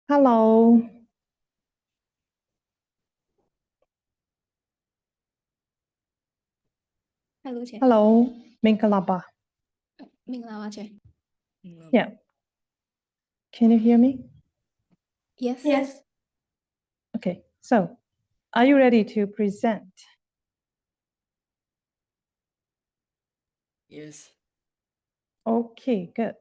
Hello， Hello chị. Hello，明格拉巴。 Mình là chị. Yeah, can you hear me? Yes. Okay, so are you ready to present? Yes. Okay, good.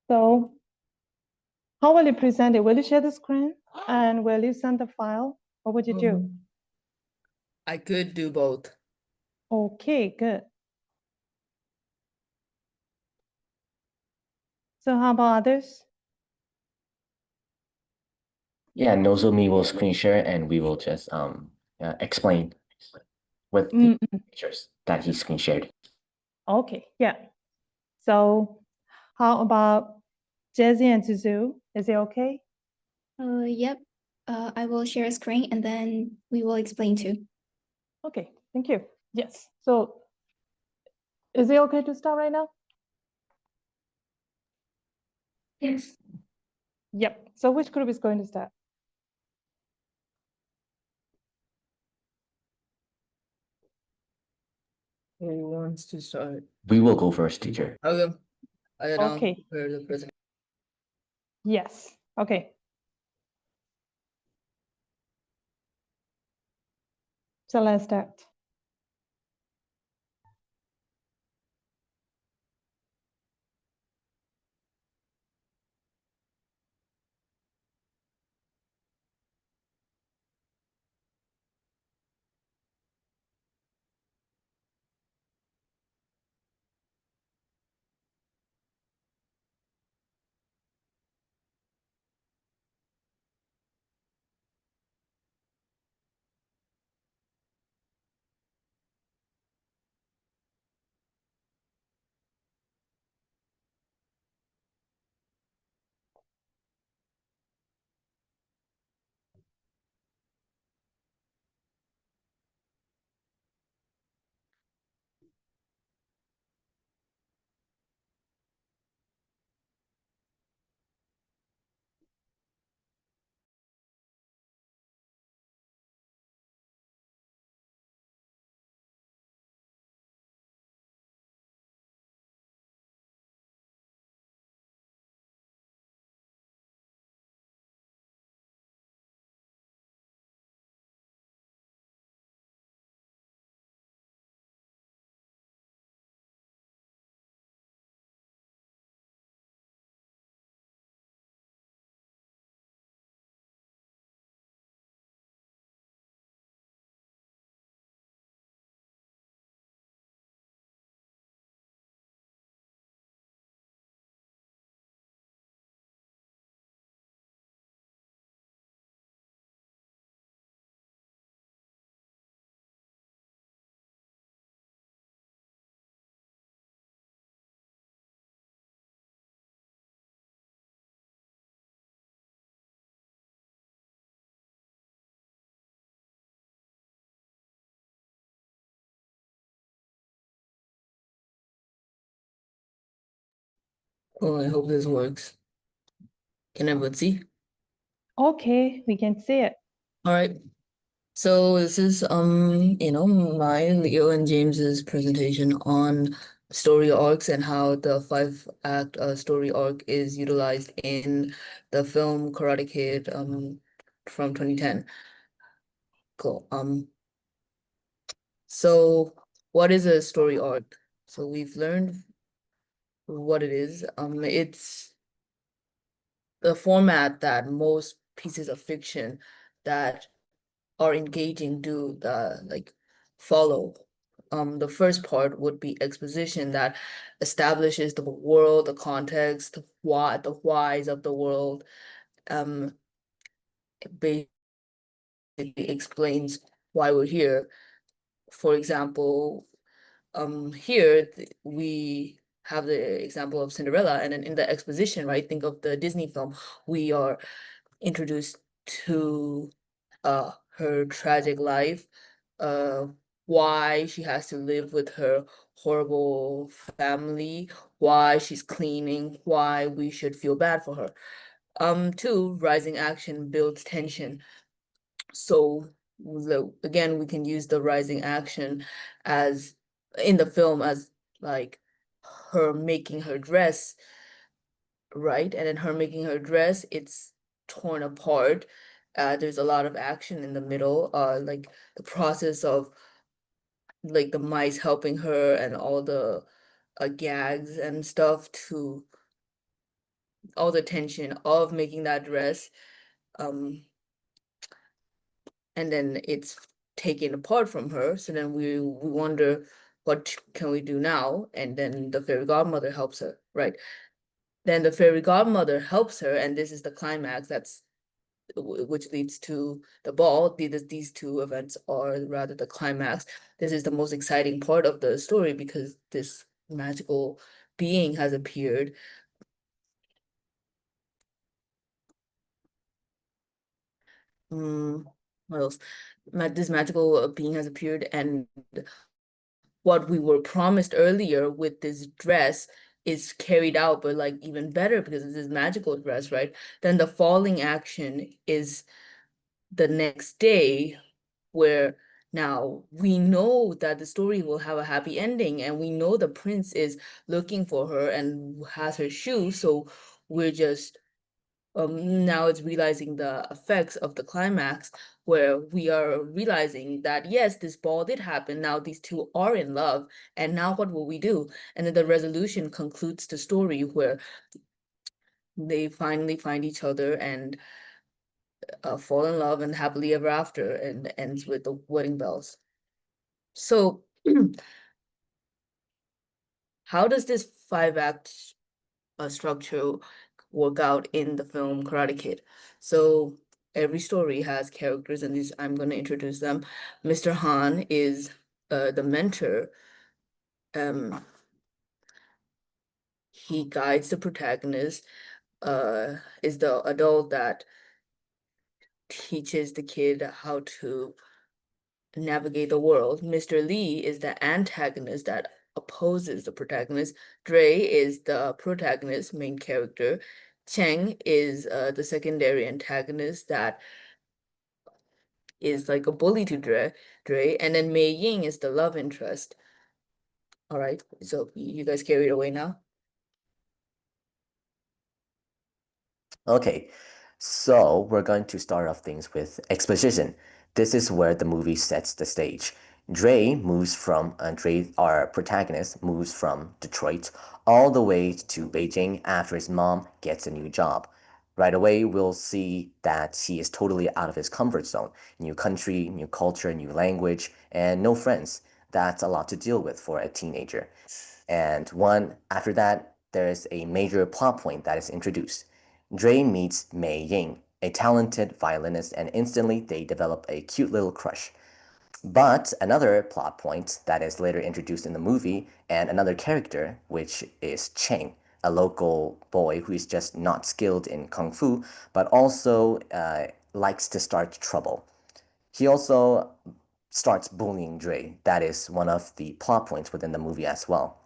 So, how will you present it? Will you share the screen and will you send the file? What would you do? I could do both. Okay, good. So, how about others? Yeah, Nozomi will screen share and we will just explain with the pictures that he screen shared. Okay, yeah. So, how about Jesse and Zuzu? Is it okay? Yep. I will share a screen and then we will explain too. Okay, thank you. Yes. So, is it okay to start right now? Yes. Yep. So, which group is going to start? Who wants to start? We will go first, teacher. Okay. Okay. Prepare the presentation. Yes. Okay. So let's start. Oh, I hope this works. Can everyone see? Okay, we can see it. All right. So this is my Leo and James's presentation on story arcs and how the 5-act story arc is utilized in the film Karate Kid from 2010. Cool. So what is a story arc? So we've learned what it is. It's the format that most pieces of fiction that are engaging do follow. The first part would be exposition that establishes the world, the context, the whys of the world. It basically explains why we're here. For example, here we have the example of Cinderella, and then in the exposition, right, think of the Disney film, we are introduced to her tragic life, why she has to live with her horrible family, why she's cleaning, why we should feel bad for her. Two, rising action builds tension. So again, we can use the rising action as in the film as like her making her dress, right? And then her making her dress, it's torn apart. There's a lot of action in the middle, like the process of like the mice helping her and all the gags and stuff, to all the tension of making that dress. And then it's taken apart from her. So then we wonder, what can we do now? And then the fairy godmother helps her, right? Then the fairy godmother helps her, and this is the climax. That's which leads to the ball. These two events are rather the climax. This is the most exciting part of the story because this magical being has appeared. What else? This magical being has appeared, and what we were promised earlier with this dress is carried out, but like even better because it's this magical dress, right? Then the falling action is the next day, where now we know that the story will have a happy ending, and we know the prince is looking for her and has her shoe. So we're just now it's realizing the effects of the climax, where we are realizing that yes, this ball did happen. Now these two are in love, and now what will we do? And then the resolution concludes the story where they finally find each other and fall in love and happily ever after, and ends with the wedding bells. So how does this 5-act structure work out in the film Karate Kid? So every story has characters, and these I'm going to introduce them. Mr. Han is the mentor. He guides the protagonist, is the adult that teaches the kid how to navigate the world. Mr. Lee is the antagonist that opposes the protagonist. Dre is the protagonist, main character. Cheng is the secondary antagonist that is like a bully to Dre, and then Mei Ying is the love interest. All right, so you guys carried away now? Okay, so we're going to start off things with exposition. This is where the movie sets the stage. Dre, our protagonist, moves from Detroit all the way to Beijing after his mom gets a new job. Right away, we'll see that he is totally out of his comfort zone. New country, new culture, new language, and no friends. That's a lot to deal with for a teenager. And after that, there's a major plot point that is introduced. Dre meets Mei Ying, a talented violinist, and instantly they develop a cute little crush. But another plot point that is later introduced in the movie, and another character, which is Cheng, a local boy who is just not skilled in kung fu, but also likes to start trouble. He also starts bullying Dre. That is one of the plot points within the movie as well.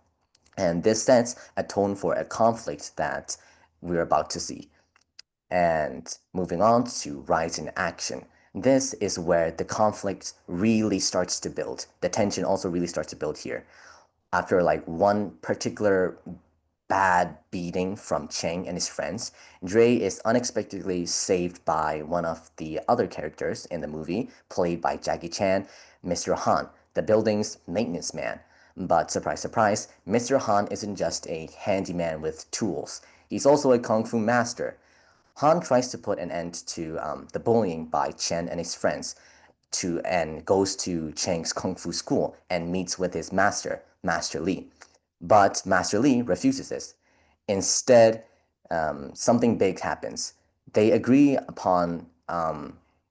And this sets a tone for a conflict that we're about to see. And moving on to rise in action. This is where the conflict really starts to build. The tension also really starts to build here. After like one particular bad beating from Cheng and his friends, Dre is unexpectedly saved by one of the other characters in the movie, played by Jackie Chan, Mr. Han, the building's maintenance man. But surprise, surprise, Mr. Han isn't just a handyman with tools. He's also a kung fu master. Han tries to put an end to the bullying by Chen and his friends, and goes to Cheng's kung fu school and meets with his master, Master Li. But Master Li refuses this. Instead, something big happens. They agree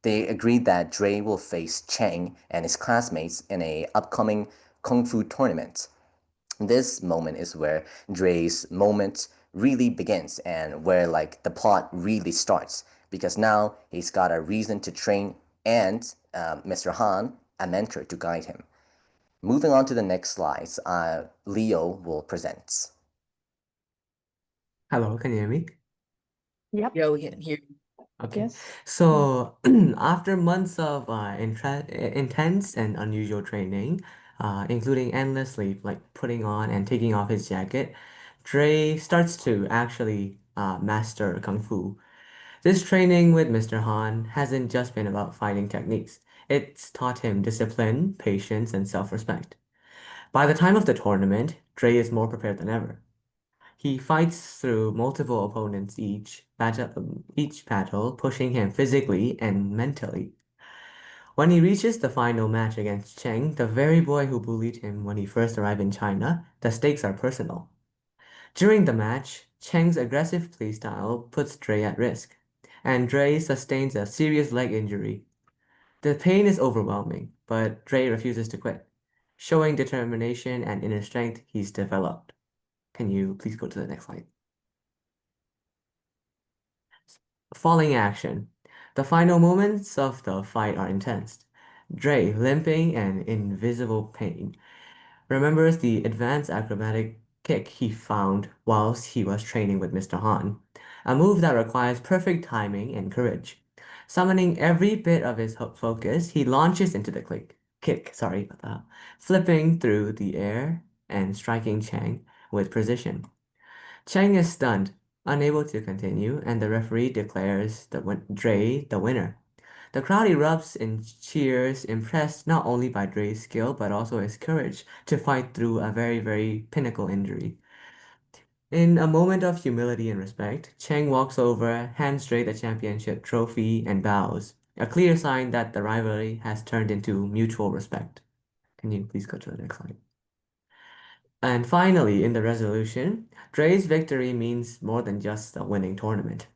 that Dre will face Cheng and his classmates in a upcoming kung fu tournament. This moment is where Dre's moment really begins and where like the plot really starts because now he's got a reason to train and Mr. Han, a mentor to guide him. Moving on to the next slides, Leo will present. Hello, can you hear me? Yep. Yeah, we can hear you. Okay. Yes. So after months of intense and unusual training, including endless sleep, like putting on and taking off his jacket, Dre starts to actually master Kung Fu. This training with Mr. Han hasn't just been about fighting techniques. It's taught him discipline, patience, and self-respect. By the time of the tournament, Dre is more prepared than ever. He fights through multiple opponents each battle, pushing him physically and mentally. When he reaches the final match against Cheng, the very boy who bullied him when he first arrived in China, the stakes are personal. During the match, Cheng's aggressive playstyle puts Dre at risk, and Dre sustains a serious leg injury. The pain is overwhelming, but Dre refuses to quit, showing determination and inner strength he's developed. Can you please go to the next slide? Falling action. The final moments of the fight are intense. Dre, limping and invisible pain, remembers the advanced acrobatic kick he found whilst he was training with Mr. Han, a move that requires perfect timing and courage. Summoning every bit of his focus, he launches into the flipping through the air and striking Chang with precision. Chang is stunned, unable to continue, and the referee declares Dre the winner. The crowd erupts in cheers, impressed not only by Dre's skill but also his courage to fight through a very, very pinnacle injury. In a moment of humility and respect, Chang walks over, hands Dre the championship trophy, and bows, a clear sign that the rivalry has turned into mutual respect. Can you please go to the next slide? And finally, in the resolution, Dre's victory means more than just a winning tournament.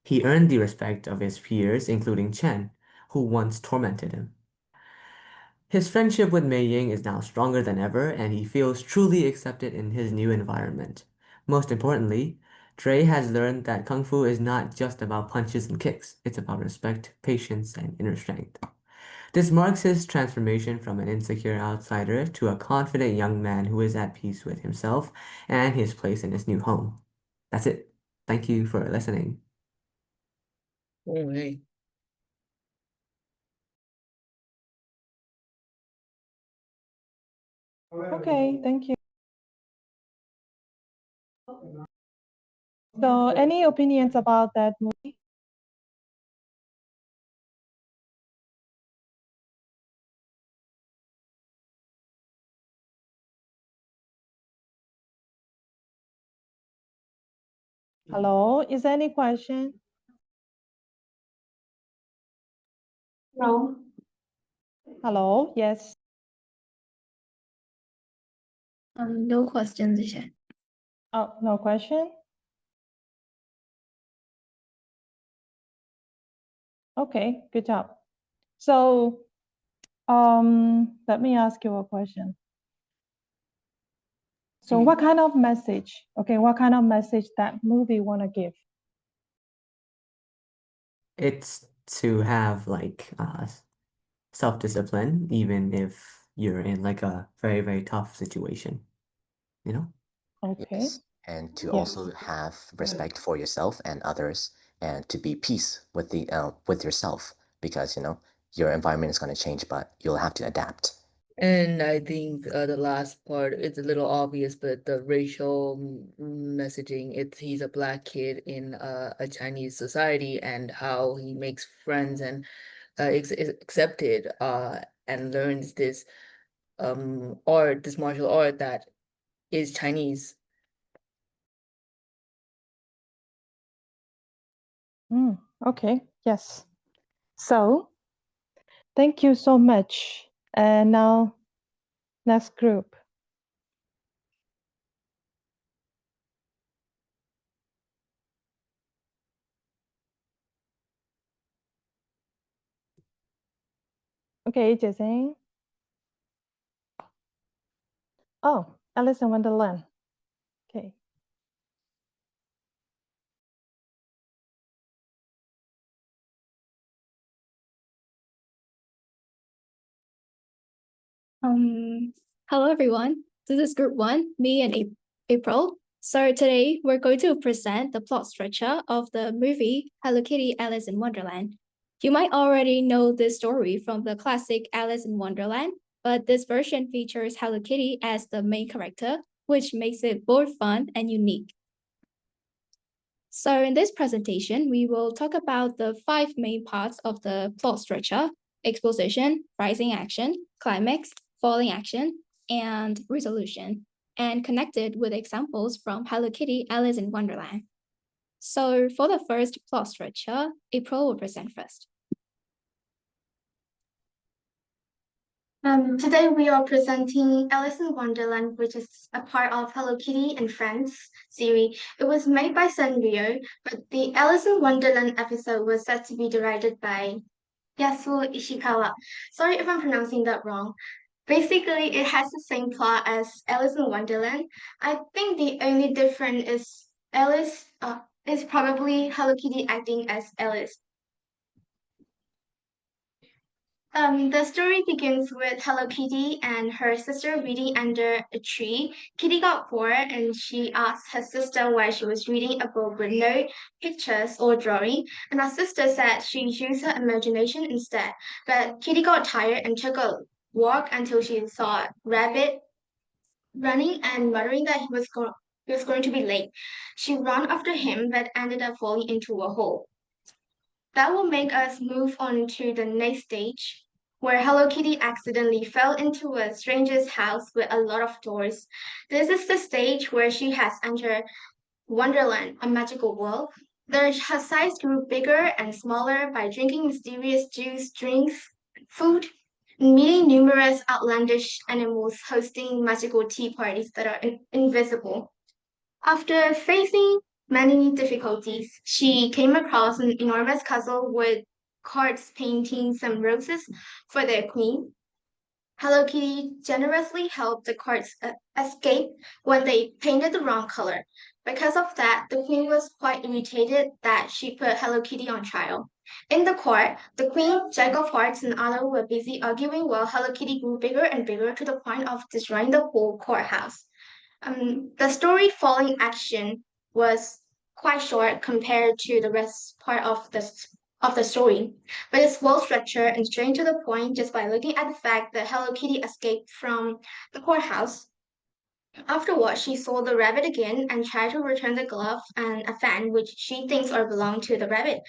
He earned the respect of his peers, including Chen, who once tormented him. His friendship with Mei Ying is now stronger than ever, and he feels truly accepted in his new environment. Most importantly, Dre has learned that Kung Fu is not just about punches and kicks, it's about respect, patience, and inner strength. This marks his transformation from an insecure outsider to a confident young man who is at peace with himself and his place in his new home. That's it. Thank you for listening. Oh, hey. Okay, thank you. So, any opinions about that movie? Hello, is there any question? No. Hello, yes. No questions yet. Oh, no question? Okay, good job. So, let me ask you a question. So, what kind of message? Okay, what kind of message that movie wanna give? It's to have self-discipline even if you're in like a very, very tough situation, you know? Okay, Yes, and to yes. also have respect for yourself and others, and to be peace with yourself, because your environment is going to change, but you'll have to adapt. And I think the last part is a little obvious, but the racial messaging, he's a black kid in a Chinese society and how he makes friends and is accepted and learns this this martial art that is Chinese. Okay, yes. So, thank you so much. And now, next group. Okay, Jason. Oh, Alice in Wonderland. Okay. Hello everyone. This is group 1, me and April. So today we're going to present the plot structure of the movie Hello Kitty Alice in Wonderland. You might already know this story from the classic Alice in Wonderland, but this version features Hello Kitty as the main character, which makes it both fun and unique. So in this presentation, we will talk about the 5 main parts of the plot structure: exposition, rising action, climax, falling action, and resolution, and connected with examples from Hello Kitty Alice in Wonderland. So for the first plot structure, April will present first. Today we are presenting Alice in Wonderland, which is a part of Hello Kitty and Friends series. It was made by Sanrio, but the Alice in Wonderland episode was said to be directed by Yasuo Ishikawa. Sorry if I'm pronouncing that wrong. Basically, it has the same plot as Alice in Wonderland. I think the only difference is Alice is probably Hello Kitty acting as Alice. The story begins with Hello Kitty and her sister reading under a tree. Kitty got bored and she asked her sister why she was reading a book with no pictures or drawing, and her sister said she used her imagination instead. But Kitty got tired and took a walk until she saw a rabbit running and muttering that he was going to be late. She ran after him but ended up falling into a hole. That will make us move on to the next stage, where Hello Kitty accidentally fell into a stranger's house with a lot of doors. This is the stage where she has entered Wonderland, a magical world. Her size grew bigger and smaller by drinking mysterious juice, drinks, food, and meeting numerous outlandish animals hosting magical tea parties that are invisible. After facing many difficulties, she came across an enormous castle with cards painting some roses for their queen. Hello Kitty generously helped the cards escape when they painted the wrong color. Because of that, the queen was quite irritated that she put Hello Kitty on trial. In the court, the queen, Jack of Hearts, and others were busy arguing while Hello Kitty grew bigger and bigger to the point of destroying the whole courthouse. The story falling action was quite short compared to the rest part of the story, but it's well structured and straight to the point just by looking at the fact that Hello Kitty escaped from the courthouse. Afterwards, she saw the rabbit again and tried to return the glove and a fan, which she thinks are belong to the rabbit.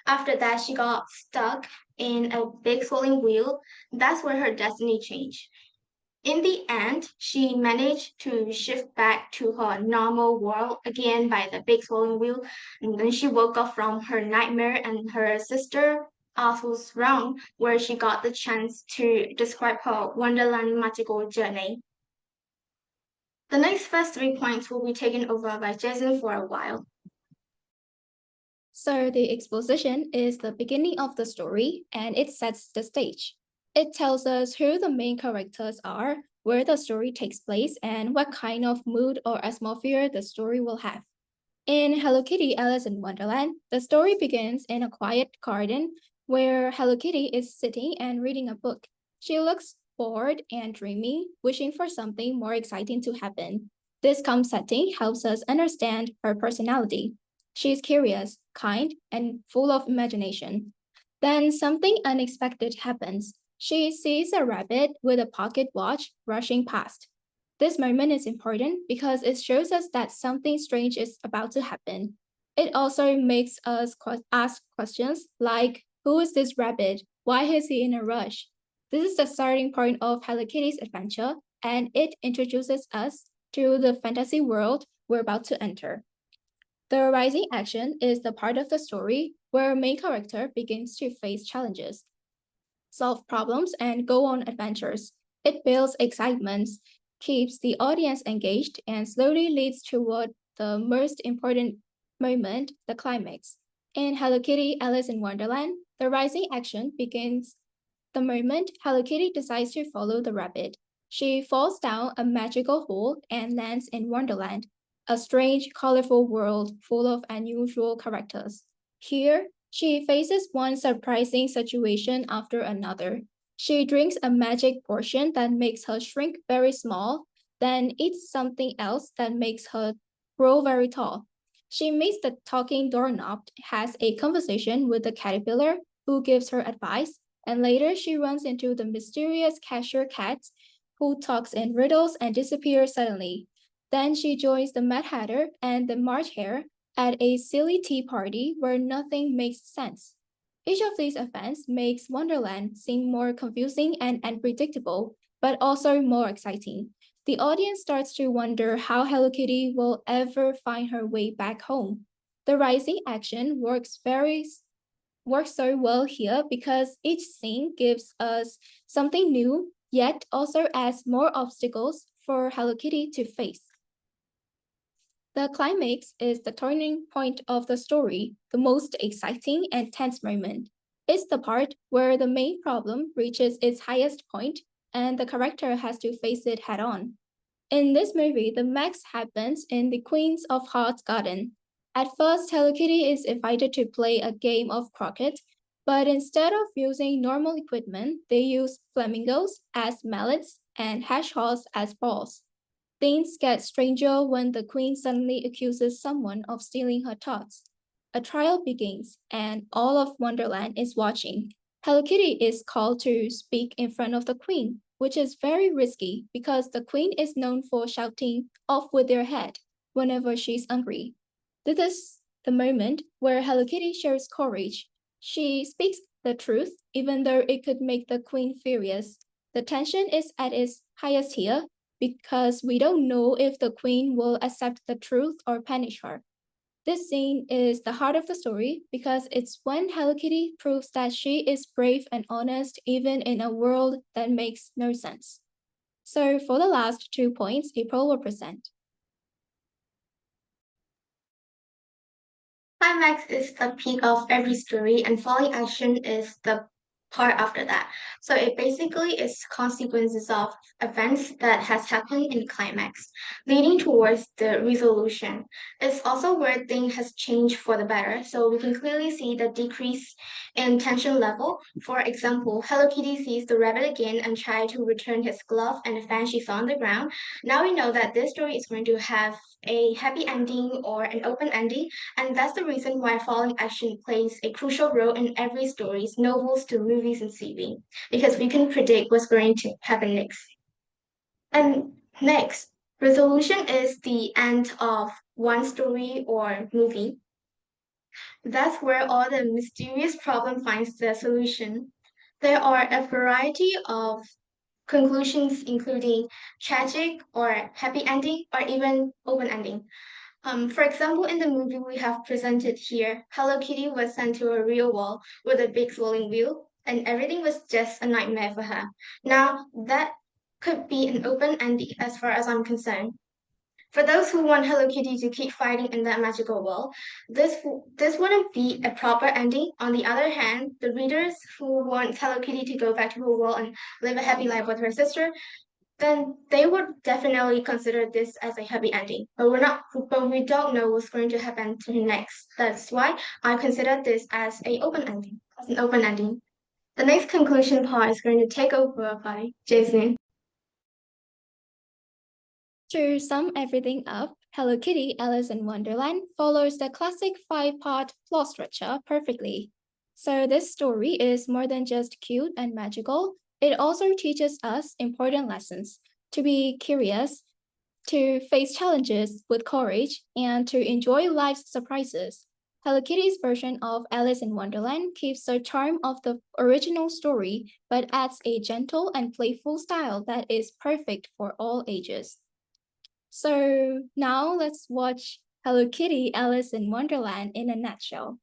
After that, she got stuck in a big swirling wheel. That's where her destiny changed. In the end, she managed to shift back to her normal world again by the big swirling wheel, and then she woke up from her nightmare and her sister Arthur's realm, where she got the chance to describe her Wonderland magical journey. The next first 3 points will be taken over by Jason for a while. So the exposition is the beginning of the story and it sets the stage. It tells us who the main characters are, where the story takes place, and what kind of mood or atmosphere the story will have. In Hello Kitty Alice in Wonderland, the story begins in a quiet garden where Hello Kitty is sitting and reading a book. She looks bored and dreamy, wishing for something more exciting to happen. This calm setting helps us understand her personality. She is curious, kind, and full of imagination. Then something unexpected happens. She sees a rabbit with a pocket watch rushing past. This moment is important because it shows us that something strange is about to happen. It also makes us ask questions like, who is this rabbit? Why is he in a rush? This is the starting point of Hello Kitty's adventure, and it introduces us to the fantasy world we're about to enter. The rising action is the part of the story where our main character begins to face challenges, solve problems, and go on adventures. It builds excitement, keeps the audience engaged, and slowly leads toward the most important moment, the climax. In Hello Kitty Alice in Wonderland, the rising action begins the moment Hello Kitty decides to follow the rabbit. She falls down a magical hole and lands in Wonderland, a strange, colorful world full of unusual characters. Here, she faces one surprising situation after another. She drinks a magic potion that makes her shrink very small, then eats something else that makes her grow very tall. She meets the talking doorknob, has a conversation with the caterpillar, who gives her advice, and later she runs into the mysterious cashier cat, who talks in riddles and disappears suddenly. Then she joins the Mad Hatter and the March Hare at a silly tea party where nothing makes sense. Each of these events makes Wonderland seem more confusing and unpredictable, but also more exciting. The audience starts to wonder how Hello Kitty will ever find her way back home. The rising action works so well here because each scene gives us something new, yet also adds more obstacles for Hello Kitty to face. The climax is the turning point of the story, the most exciting and tense moment. It's the part where the main problem reaches its highest point and the character has to face it head on. In this movie, the max happens in the Queens of Hearts garden. At first, Hello Kitty is invited to play a game of croquet, but instead of using normal equipment, they use flamingos as mallets and hedgehogs as balls. Things get stranger when the queen suddenly accuses someone of stealing her thoughts. A trial begins, and all of Wonderland is watching. Hello Kitty is called to speak in front of the queen, which is very risky because the queen is known for shouting "off with your head" whenever she's angry. This is the moment where Hello Kitty shows courage. She speaks the truth, even though it could make the queen furious. The tension is at its highest here because we don't know if the queen will accept the truth or punish her. This scene is the heart of the story because it's when Hello Kitty proves that she is brave and honest even in a world that makes no sense. So for the last 2 points, April will present. Climax is the peak of every story, and falling action is the part after that. So it basically is consequences of events that has happened in climax, leading towards the resolution. It's also where things has changed for the better. So we can clearly see the decrease in tension level. For example, Hello Kitty sees the rabbit again and try to return his glove and the fan she saw on the ground. Now we know that this story is going to have a happy ending or an open ending, and that's the reason why falling action plays a crucial role in every stories, novels to movies and TV, because we can predict what's going to happen next. And next, resolution is the end of one story or movie. That's where all the mysterious problem finds their solution. There are a variety of conclusions, including tragic or happy ending or even open ending. For example, in the movie we have presented here, Hello Kitty was sent to a real world with a big swirling wheel, and everything was just a nightmare for her. Now, that could be an open ending as far as I'm concerned. For those who want Hello Kitty to keep fighting in that magical world, this wouldn't be a proper ending. On the other hand, the readers who want Hello Kitty to go back to her world and live a happy life with her sister, then they would definitely consider this as a happy ending. But we don't know what's going to happen to next. That's why I consider this as an open ending. The next conclusion part is going to take over by Jason. To sum everything up, Hello Kitty, Alice in Wonderland follows the classic 5-part plot structure perfectly. So this story is more than just cute and magical. It also teaches us important lessons: to be curious, to face challenges with courage, and to enjoy life's surprises. Hello Kitty's version of Alice in Wonderland keeps the charm of the original story, but adds a gentle and playful style that is perfect for all ages. So now let's watch Hello Kitty, Alice in Wonderland in a nutshell.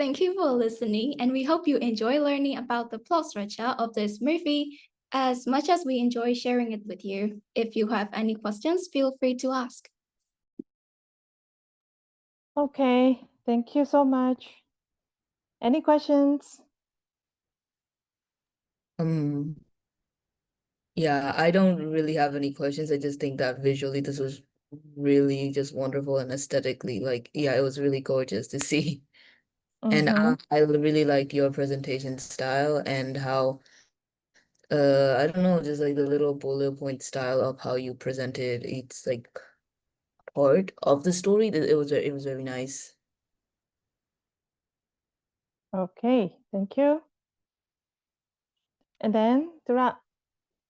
Thank you for listening, and we hope you enjoy learning about the plot structure of this movie as much as we enjoy sharing it with you. If you have any questions, feel free to ask. Okay, thank you so much. Any questions? Yeah, I don't really have any questions. I just think that visually this was really just wonderful and aesthetically, like, yeah, it was really gorgeous to see. And I really like your presentation style and how, I don't know, just like the little bullet point style of how you presented each like part of the story. It was very nice. Okay, thank you. And then, Dura,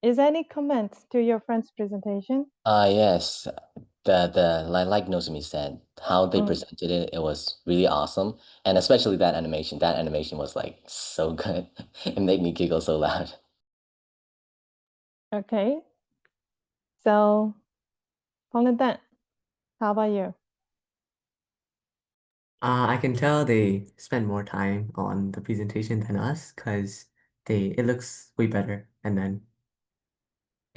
is there any comments to your friend's presentation? Yes, the like Nozomi said, how they presented it, it was really awesome, and especially that animation. That animation was like so good. It made me giggle so loud. Okay. So, Paulette, how about you? I can tell they spend more time on the presentation than us because it looks way better. And then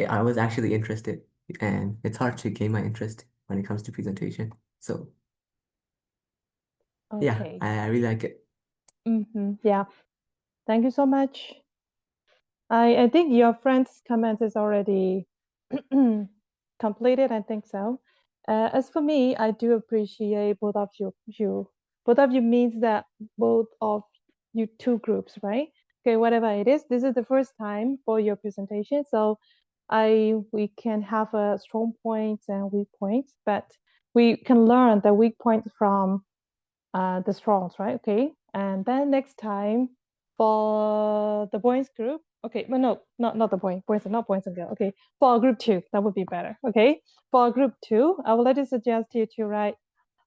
I was actually interested, and it's hard to gain my interest when it comes to presentation. So yeah, Okay. I really like it. Yeah. Thank you so much. I think your friend's comment is already completed. I think so. As for me, I do appreciate both of you. Both of you means that both of you two groups, right? Okay, whatever it is, this is the first time for your presentation, so we can have a strong points and weak points, but we can learn the weak points from the strongs, right? Okay, and then next time for the boys group, okay, but no, not the boys are not boys and girls. Okay, for group 2, that would be better. Okay, for group 2, I would like to suggest you to write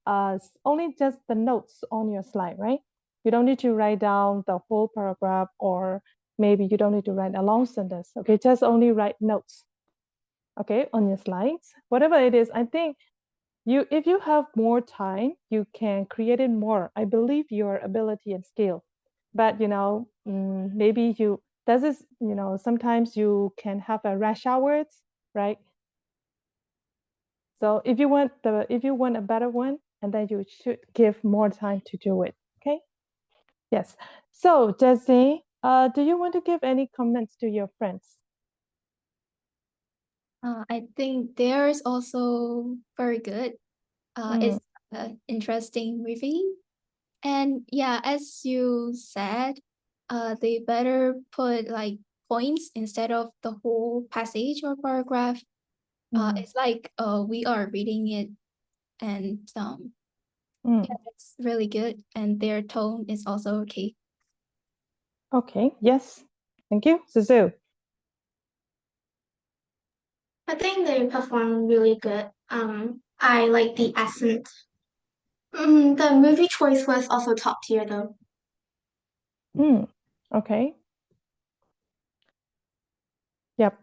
only just the notes on your slide, right? You don't need to write down the whole paragraph, or maybe you don't need to write a long sentence. Okay, just only write notes. Okay, on your slides, whatever it is. I think if you have more time, you can create it more. I believe your ability and skill, but maybe sometimes you can have a rush hours, right? So if you want a better one, and then you should give more time to do it. Okay. Yes. So Jesse, do you want to give any comments to your friends? I think theirs also very good. It's an interesting movie. And yeah, as you said, they better put like points instead of the whole passage or paragraph. It's like we are reading it, and yeah, that's really good. And their tone is also okay. Okay. Yes. Thank you, Suzu. I think they performed really good. I like the accent. The movie choice was also top tier though. Okay. Yep.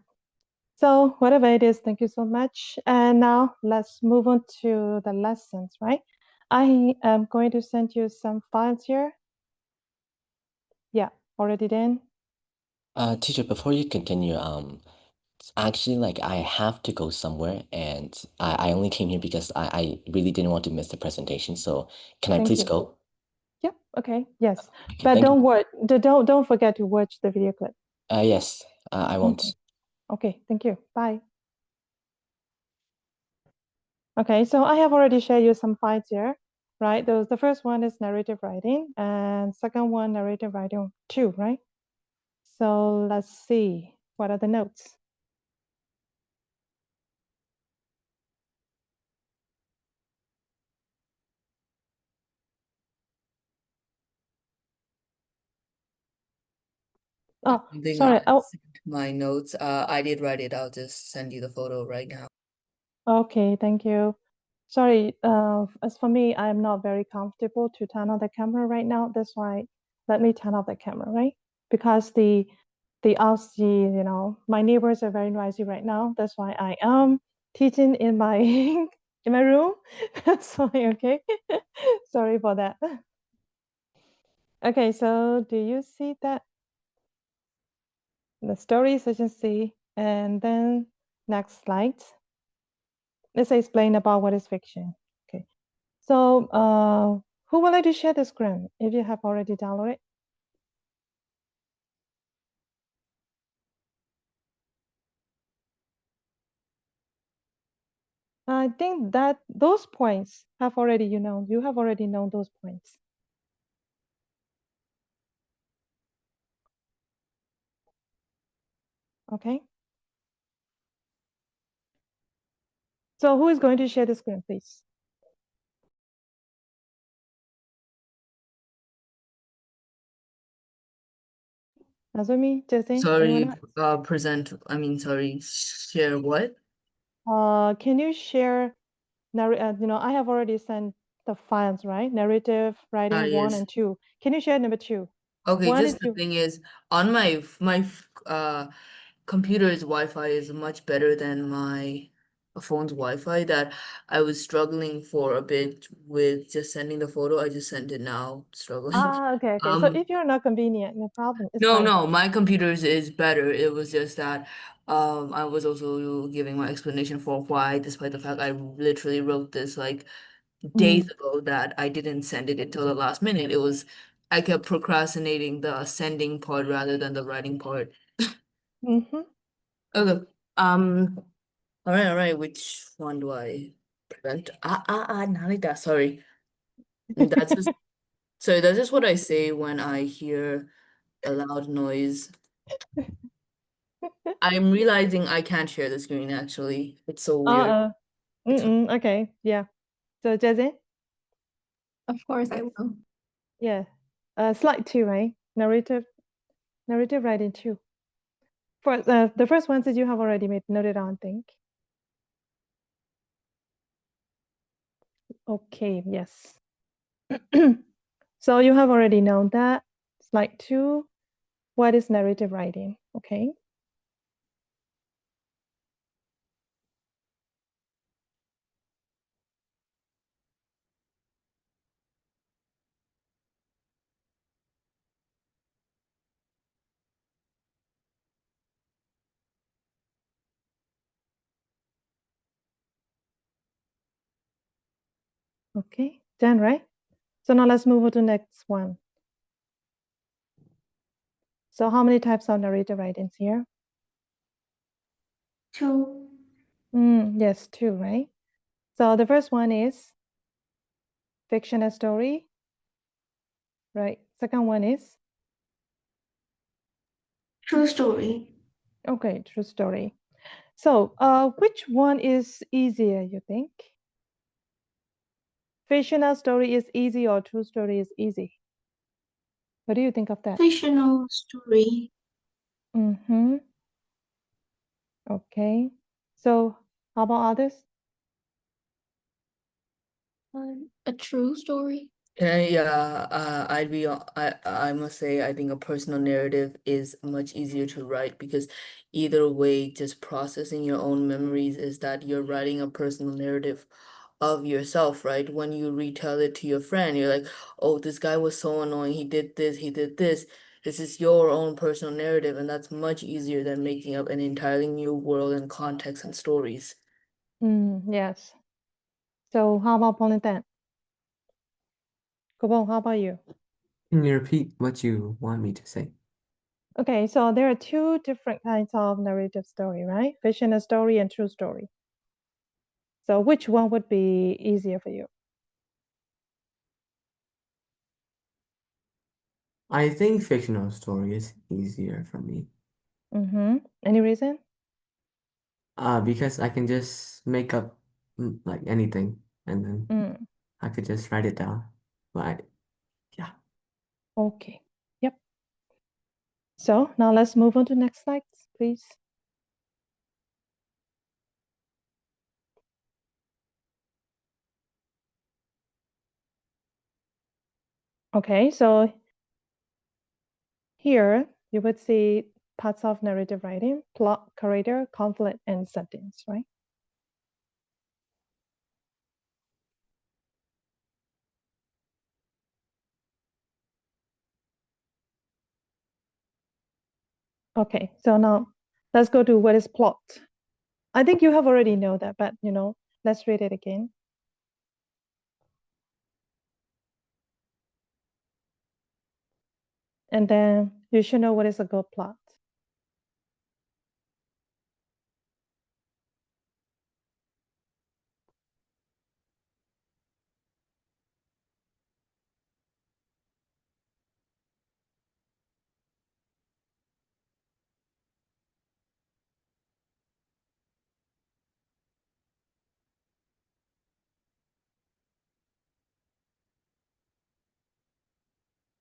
So whatever it is, thank you so much. And now let's move on to the lessons, right? I am going to send you some files here. Yeah, already done. Teacher, before you continue, actually, like I have to go somewhere, and I only came here because I really didn't want to miss the presentation. So can I Thank please you. go? Yep. Okay. Yes. Okay, But thank you. don't forget to watch the video clip. Yes, I won't. Okay. Thank you. Bye. Okay. So I have already shared you some files here, right? The first one is narrative writing, and second one narrative writing 2, right? So let's see, what are the notes? Oh, Something sorry. I sent my notes. I did write it. I'll just send you the photo right now. Okay, thank you. Sorry, as for me, I'm not very comfortable to turn on the camera right now. That's why let me turn off the camera, right? Because the my neighbors are very noisy right now. That's why I am teaching in my in my room. That's why, okay. Sorry for that. Okay, so do you see that? The stories as you see, and then next slide. Let's explain about what is fiction. Okay. So who would like to share the screen if you have already downloaded? I think that those points have already, you have already known those points. Okay. So who is going to share the screen, please? Azumi, Jesse, anyone Sorry, sorry, share what? else? Can you share, I have already sent the files, right? Narrative, writing 1 Yes. and 2. Can you share number 2? Okay, One just is the you. thing is, on my computer's Wi-Fi is much better than my phone's Wi-Fi, that I was struggling for a bit with just sending the photo. I just sent it now, struggling. Okay. So if you're not convenient, no problem. It's No, fine. no, my computer's is better. It was just that I was also giving my explanation for why, despite the fact I literally wrote this like days ago, that I didn't send it until the last minute. I kept procrastinating the sending part rather than the writing part. Mm-hmm. Okay. All right. Which one do I prevent? Not like that. Sorry. That's just sorry, that's just what I say when I hear a loud noise. I'm realizing I can't share the screen actually. It's so weird. It's Okay. Yeah. So Jesse? Of course, I will. Yeah. Slide 2, right? Narrative writing 2. For the first ones that you have already made noted on, think. Okay, yes. So you have already known that. Slide 2, what is narrative writing? Okay. Okay, done, right? So now let's move on to the next one. So how many types of narrative writings here? 2. Yes, 2, right? So the first one is fiction and story, right? Second one is, True story. okay, true story. So which one is easier, you think? Fictional story is easy or true story is easy? What do you think of that? Fictional story. Mm-hmm. Okay. So how about others? A true story. I must say, I think a personal narrative is much easier to write because either way, just processing your own memories is that you're writing a personal narrative of yourself, right? When you retell it to your friend, you're like, oh, this guy was so annoying. He did this, he did this. This is your own personal narrative, and that's much easier than making up an entirely new world and context and stories. Yes. So how about Pauline? Gobon, how about you? Can you repeat what you want me to say? Okay, so there are two different kinds of narrative story, right? Fictional story and true story. So which one would be easier for you? I think fictional story is easier for me. Any reason? Because I can just make up like anything and then I could just write it down. But yeah. Okay. Yep. So now let's move on to next slide, please. Okay, so here you would see parts of narrative writing, plot, character, conflict, and settings, right? Okay, so now let's go to what is plot. I think you have already know that, but let's read it again. And then you should know what is a good plot.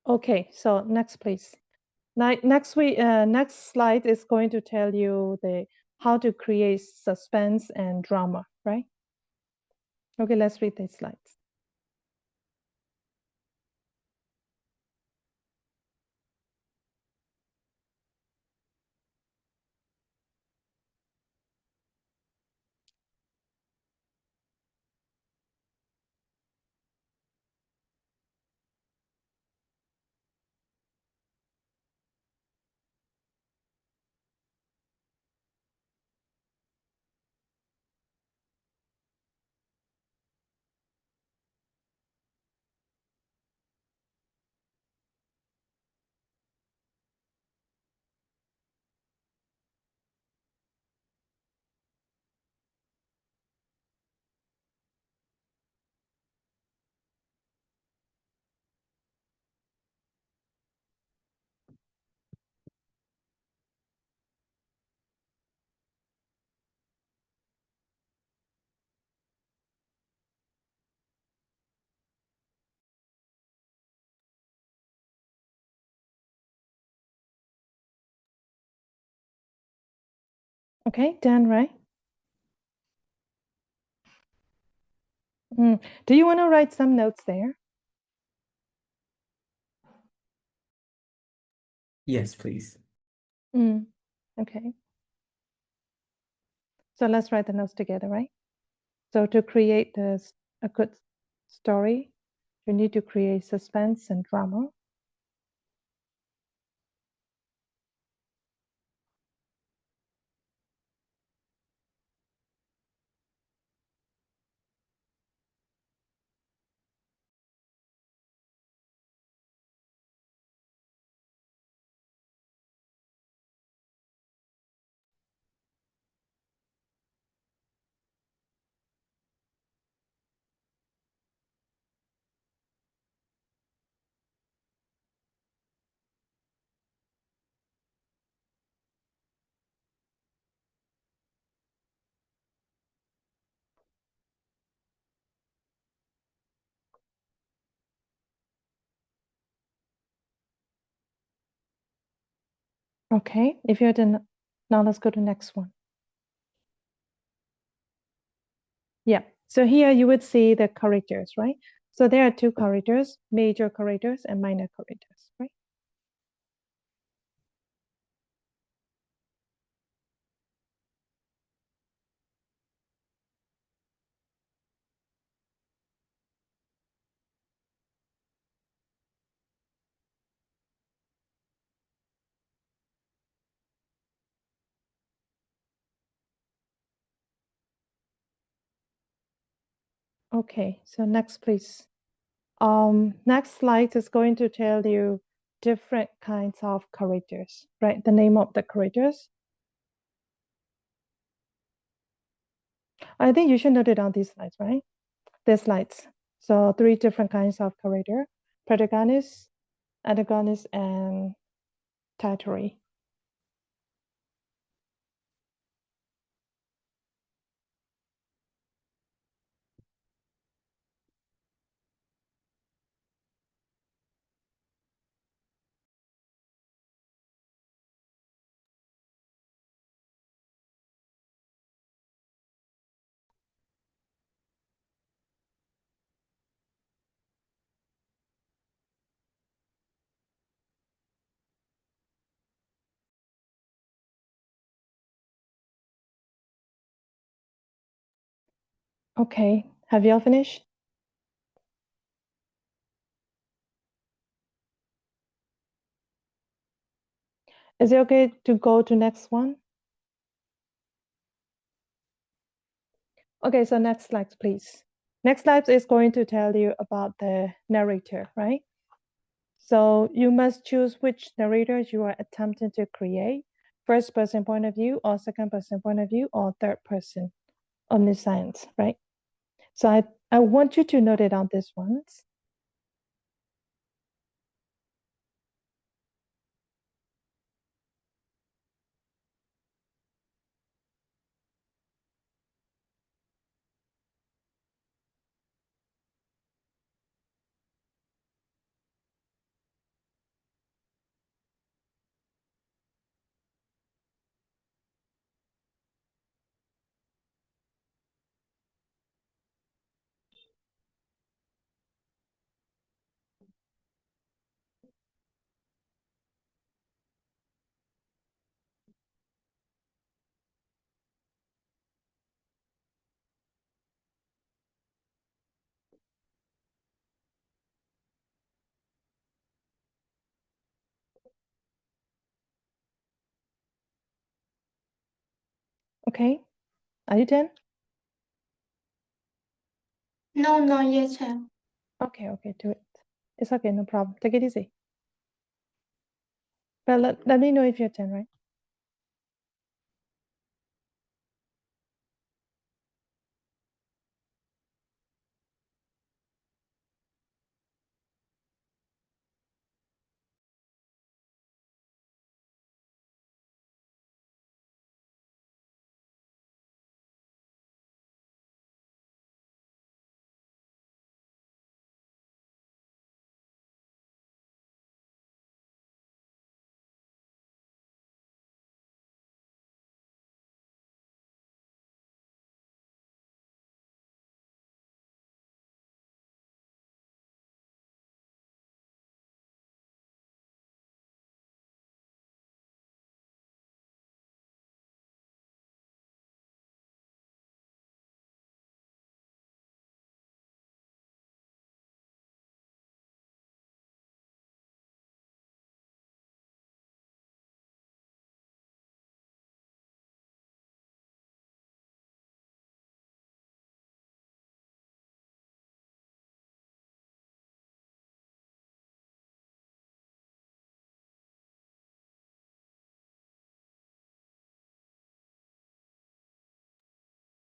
Okay, so next, please. Next slide is going to tell you how to create suspense and drama, right? Okay, let's read these slides. Okay, done, right? Do you want to write some notes there? Yes, please. Okay. So let's write the notes together, right? So to create a good story, you need to create suspense and drama. Okay, if you're done, now let's go to the next one. Yeah, so here you would see the characters, right? So there are two characters, major characters and minor characters, right? Okay, so next, please. Next slide is going to tell you different kinds of characters, right? The name of the characters. I think you should note it on these slides, right? These slides. So 3 different kinds of character: protagonist, antagonist, and territory. Okay, have you all finished? Is it okay to go to next one? Okay, so next slide, please. Next slide is going to tell you about the narrator, right? So you must choose which narrator you are attempting to create. First person point of view or second person point of view or third person omniscience, right? So I want you to note it on these ones. Okay, are you done? No, not yet. Okay, do it. It's okay, no problem. Take it easy. But let me know if you're done, right?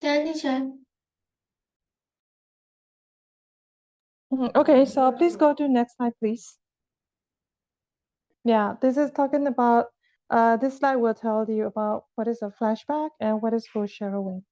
Then teacher. Okay, so please go to next slide, please. Yeah, this is talking about, this slide will tell you about what is a flashback and what is foreshadowing.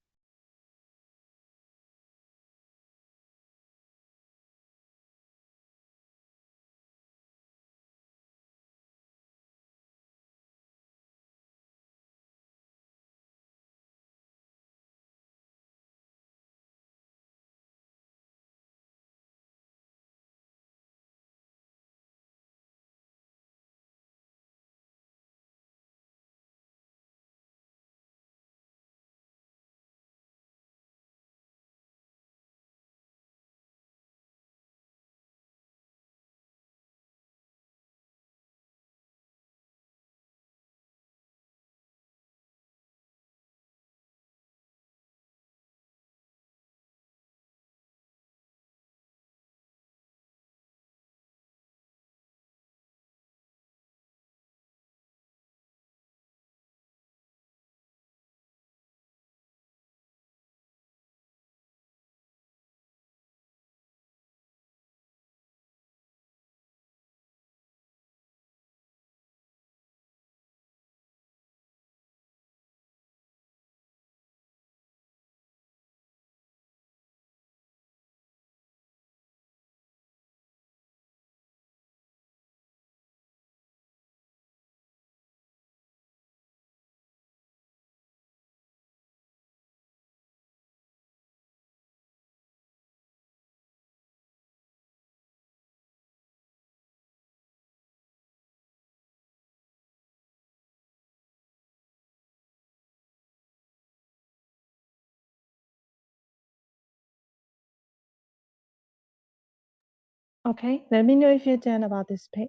Okay, let me know if you're done about this page.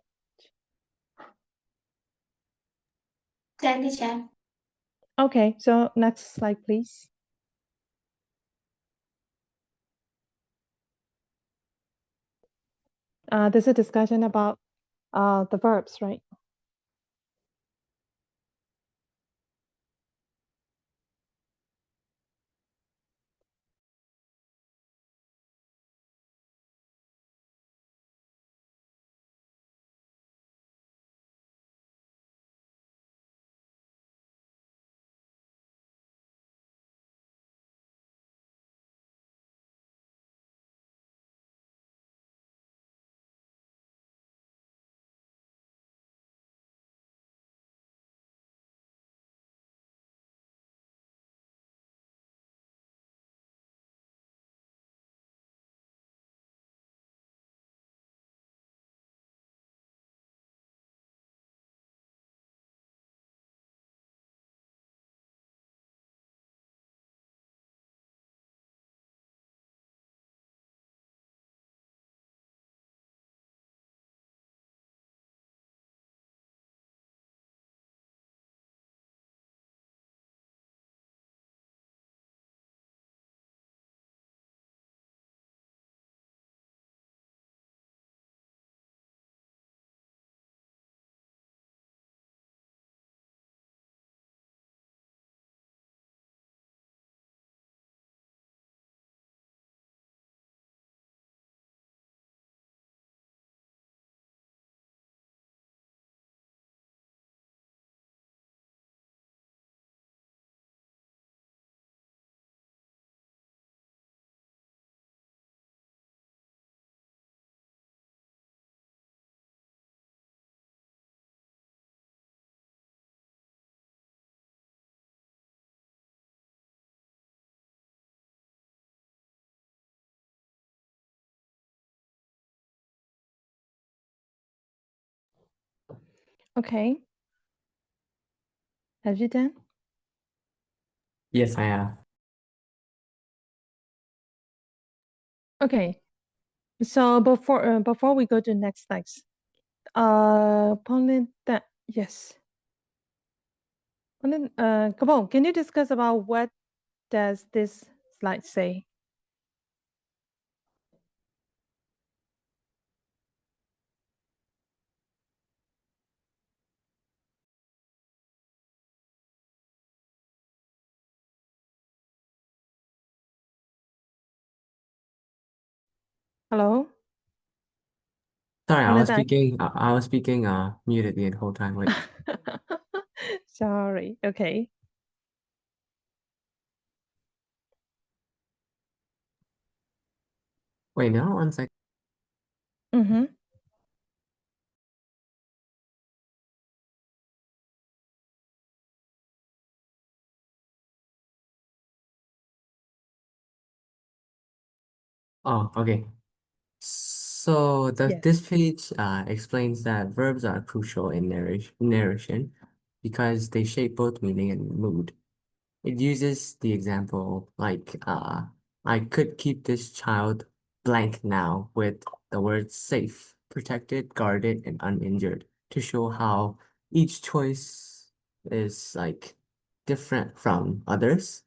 10, teacher. Okay, so next slide, please. This is a discussion about the verbs, right? Okay. Have you done? Yes, I have. Okay. So before we go to next slides, Pauline, yes. Pauline, come on, can you discuss about what does this slide say? Sorry, Hello? I was Pauline, speaking. I was speaking. Muted the whole time. Wait. sorry. Okay. Wait. No. 1 second. Mm-hmm. Oh, okay. So Yes. this page explains that verbs are crucial in narration because they shape both meaning and mood. It uses the example like I could keep this child blank now with the words safe, protected, guarded, and uninjured to show how each choice is like different from others.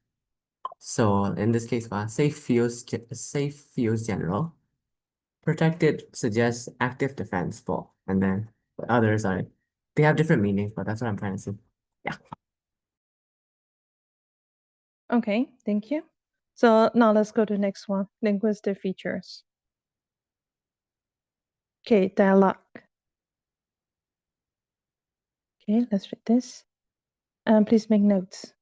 So in this case, safe feels general. Protected suggests active defense for, and then the others are they have different meanings, but that's what I'm trying to say. Yeah. Okay, thank you. So now let's go to the next one, linguistic features. Okay, dialogue. Okay, let's read this. Please make notes.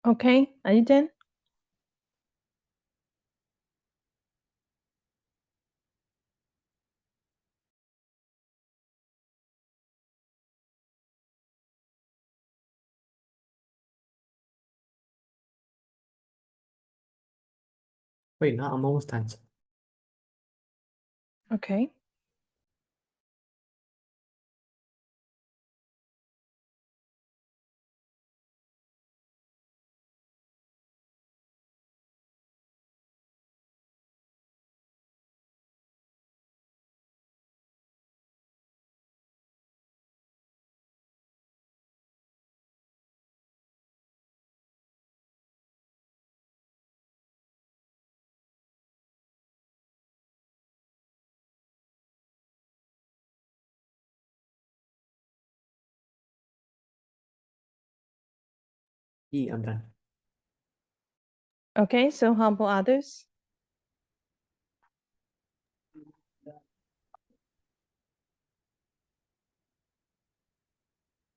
Okay, are you done? Wait, no, I'm almost done. Okay. I'm done. Okay, so how about others?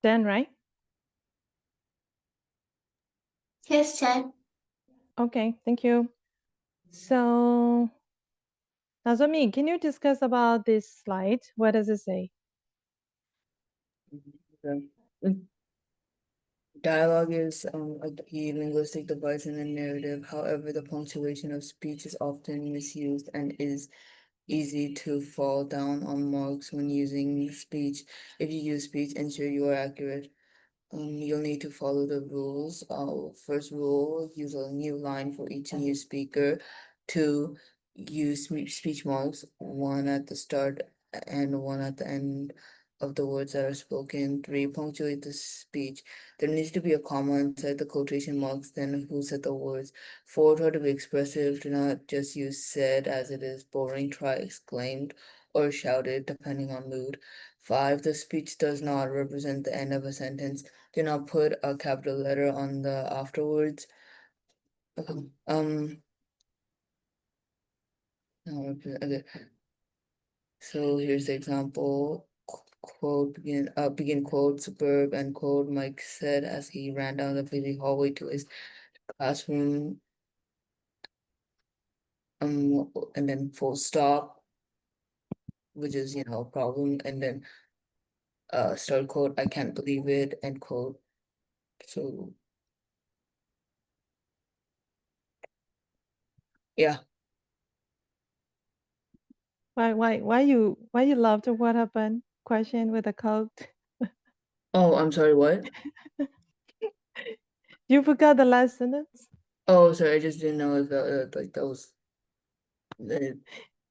Dan, right? Yes, Chen. Okay, thank you. So, Nozomi, can you discuss about this slide? What does it say? Dialogue is a key linguistic device in a narrative. However, the punctuation of speech is often misused and is easy to fall down on marks when using speech. If you use speech, ensure you are accurate. You'll need to follow the rules. First rule, use a new line for each new speaker. Two, use speech marks, one at the start and one at the end of the words that are spoken. Three, punctuate the speech. There needs to be a comma inside the quotation marks, then who said the words. Four, try to be expressive. Do not just use said as it is boring. Try exclaimed or shouted, depending on mood. Five, the speech does not represent the end of a sentence. Do not put a capital letter on the afterwards. Um, okay. So here's the example. Quote begin quote superb and quote Mike said as he ran down the busy hallway to his classroom. And then full stop, which is a problem, and then start quote I can't believe it end quote. So yeah. Why you love the what happened question with a code? Oh, I'm sorry, what? You forgot the last sentence? Oh, sorry, I just didn't know if like that was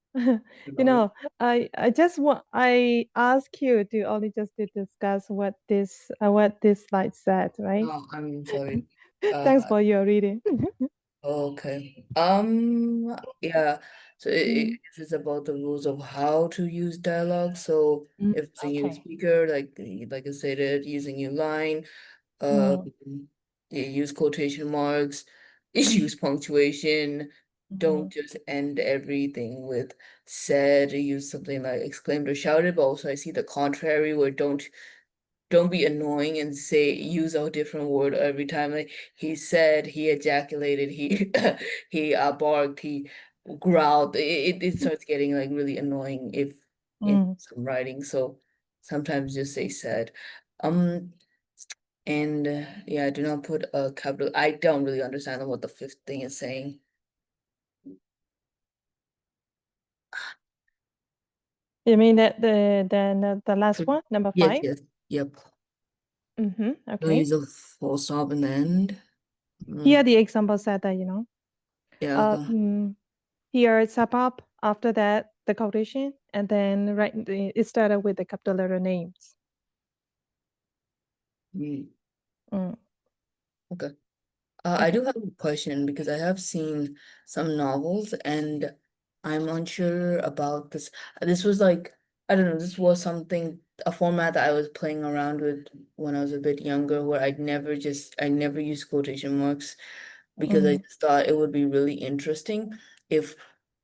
You know, I ask you to only just to discuss what this slide said, right? Oh, I'm sorry. Thanks for your reading. Okay. Yeah. So this is about the rules of how to use dialogue. So if it's a new Okay. speaker, like I said, using new line, Mm, you use quotation marks, use punctuation. Don't just end everything with said, use something like exclaimed or shouted, but also I see the contrary where don't be annoying and use a different word every time. Like he said, he ejaculated, he he barked, he growled. It starts getting like really annoying if in mm. some writing. So sometimes just say said. Um and yeah, do not put a capital. I don't really understand what the fifth thing is saying. You mean that the last one, number Yes, 5? yes, yep. Don't Okay. use a full stop in the end. Here the example said that, Yeah, uh, mm, here it's up after that the quotation, and then it started with the capital letter names. mm, Mm, okay. I okay. do have a question because I have seen some novels and I'm unsure about this. This was like, I don't know, this was a format that I was playing around with when I was a bit younger, where I never used quotation marks because I Mm, just thought it would be really interesting if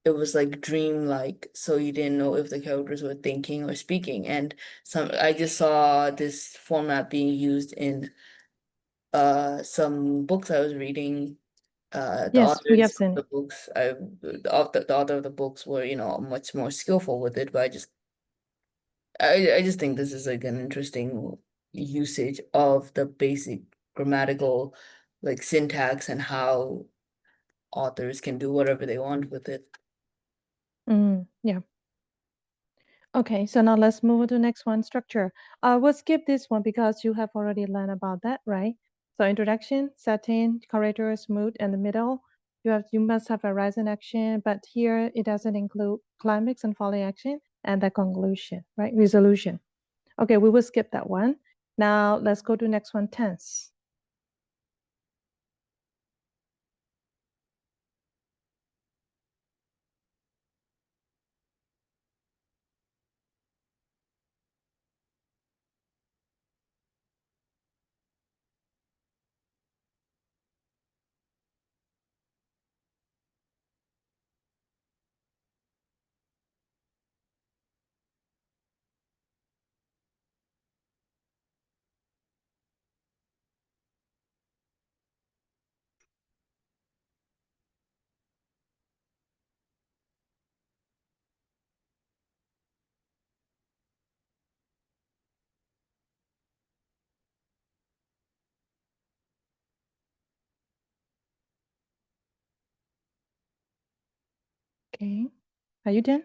it was like dream-like, so you didn't know if the characters were thinking or speaking. And I just saw this format being used in some books I was reading, the Yes, we have authors of seen the it. books, the author of the books were, much more skillful with it, but I just think this is like an interesting usage of the basic grammatical like syntax and how authors can do whatever they want with it. Yeah. Okay, so now let's move on to the next one, structure. We'll skip this one because you have already learned about that, right? So introduction, setting, characters, mood, and the middle. You must have a rise in action, but here it doesn't include climax and falling action and the conclusion, right? Resolution. Okay, we will skip that one. Now let's go to next one, tense. Okay, are you done?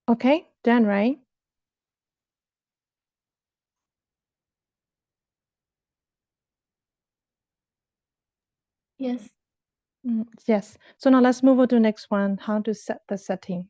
Okay, done, right? Yes. Yes. So now let's move on to the next one, how to set the setting.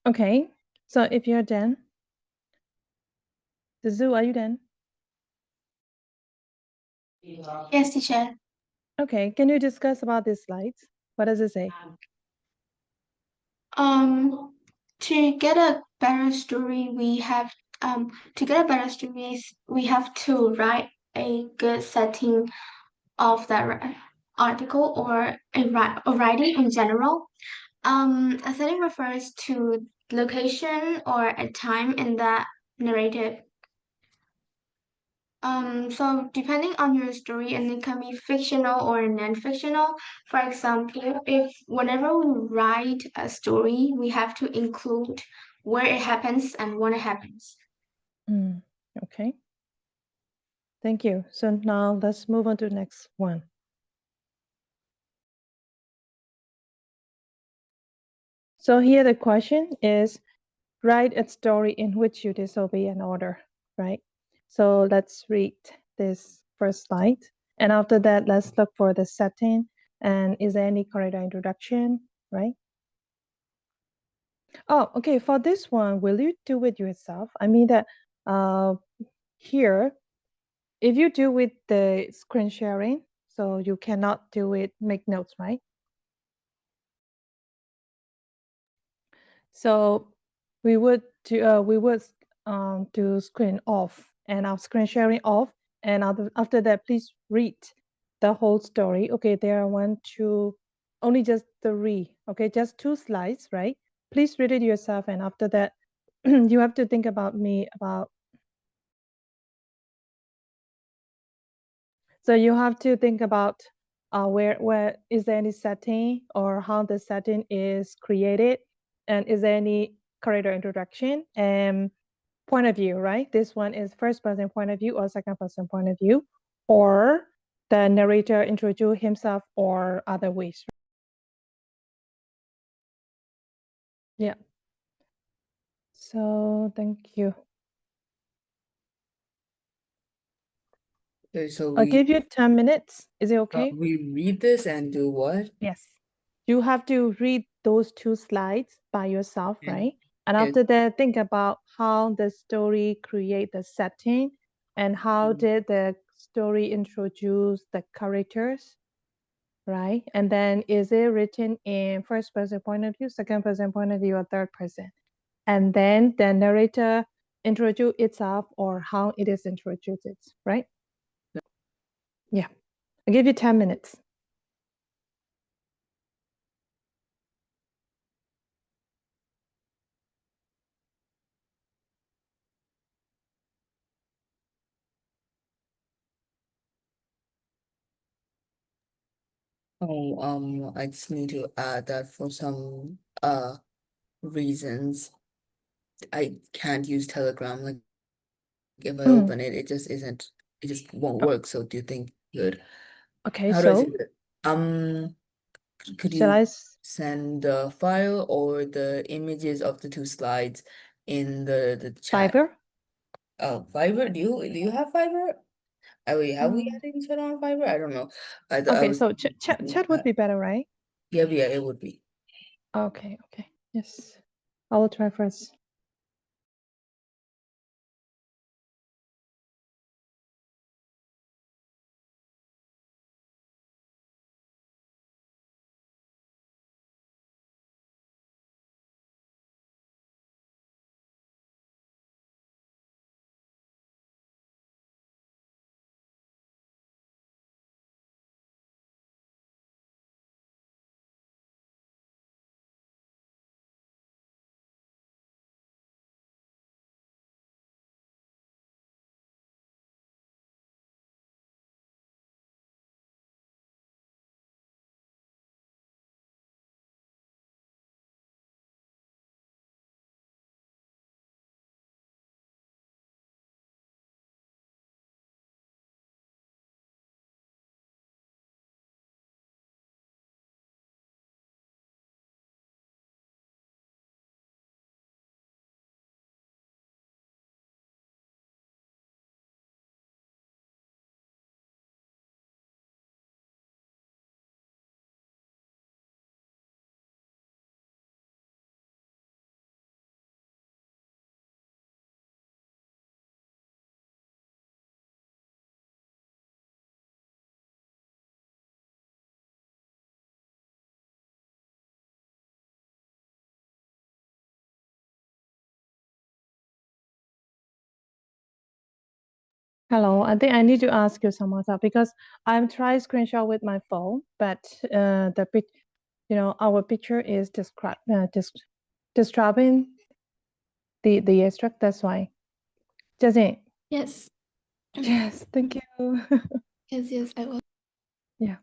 Okay, so if you're done, the zoo, are you done? Yes, teacher. Okay, can you discuss about these slides? What does it say? To get a better story, to get a better story, we have to write a good setting of that article, or a writing in general. A setting refers to location or a time in the narrative. So depending on your story, and it can be fictional or non-fictional. For example, if whenever we write a story, we have to include where it happens and when it happens. Okay. Thank you. So now let's move on to the next one. So here the question is, write a story in which you disobey an order, right? So let's read this first slide. And after that, let's look for the setting. And is there any character introduction, right? Oh, okay. For this one, will you do it yourself? I mean that here, if you do with the screen sharing, so you cannot do it, make notes, right? So we would do screen off and our screen sharing off, and after that, please read the whole story. Okay, there are one, two, only just three. Okay, just 2 slides, right? Please read it yourself, and after that, you have to think about me about. So you have to think about where is there any setting or how the setting is created, and is there any character introduction and point of view, right? This one is first person point of view or second person point of view, or the narrator introduce himself or other ways. Yeah. So thank you. Okay, so I'll give you 10 minutes. Is it okay? we read this and do what? Yes. You have to read those 2 slides by yourself, Yeah. right? And Yes. after that, think about how the story create the setting and how did the story introduce the characters, right? And then is it written in first person point of view, second person point of view, or third person? And then the narrator introduce itself or how it is introduced, right? Yeah. I'll give you 10 minutes. Oh, I just need to add that for some reasons I can't use Telegram. Like if I open it, it just isn't, it just won't work. So do you think good? Okay, How do I so say that? Could shall you I? send the file or the images of the 2 slides in the chat? Fiverr? Oh, Fiverr? Do you have Fiverr? Have we had each other on Fiverr? I don't know. I Okay, was so chat would be better, right? yeah, it would be. Okay, yes. I will try first. Hello, I think I need to ask you some more stuff because I'm trying screenshot with my phone, but our picture is describing the extract. That's why. Jasmine. Yes. Yes, thank you. Yes, I will. Yeah.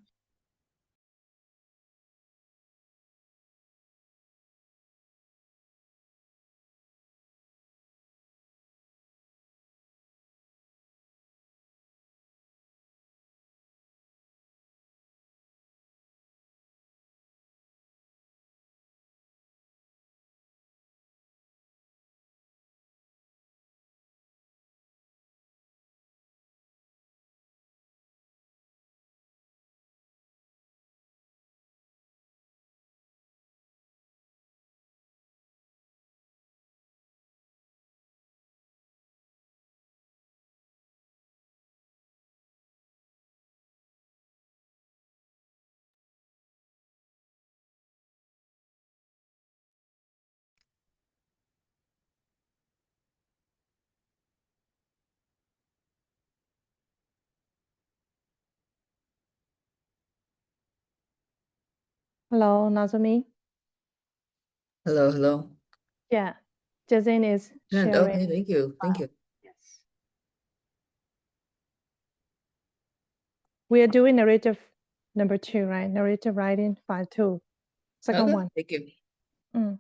Hello, Nazumi. Hello, hello. Yeah, Jasmine is And sharing. okay, thank you. Thank you. Yes. We are doing narrative number 2, right? Narrative writing 5-2. Second Okay, one. thank you. Mm.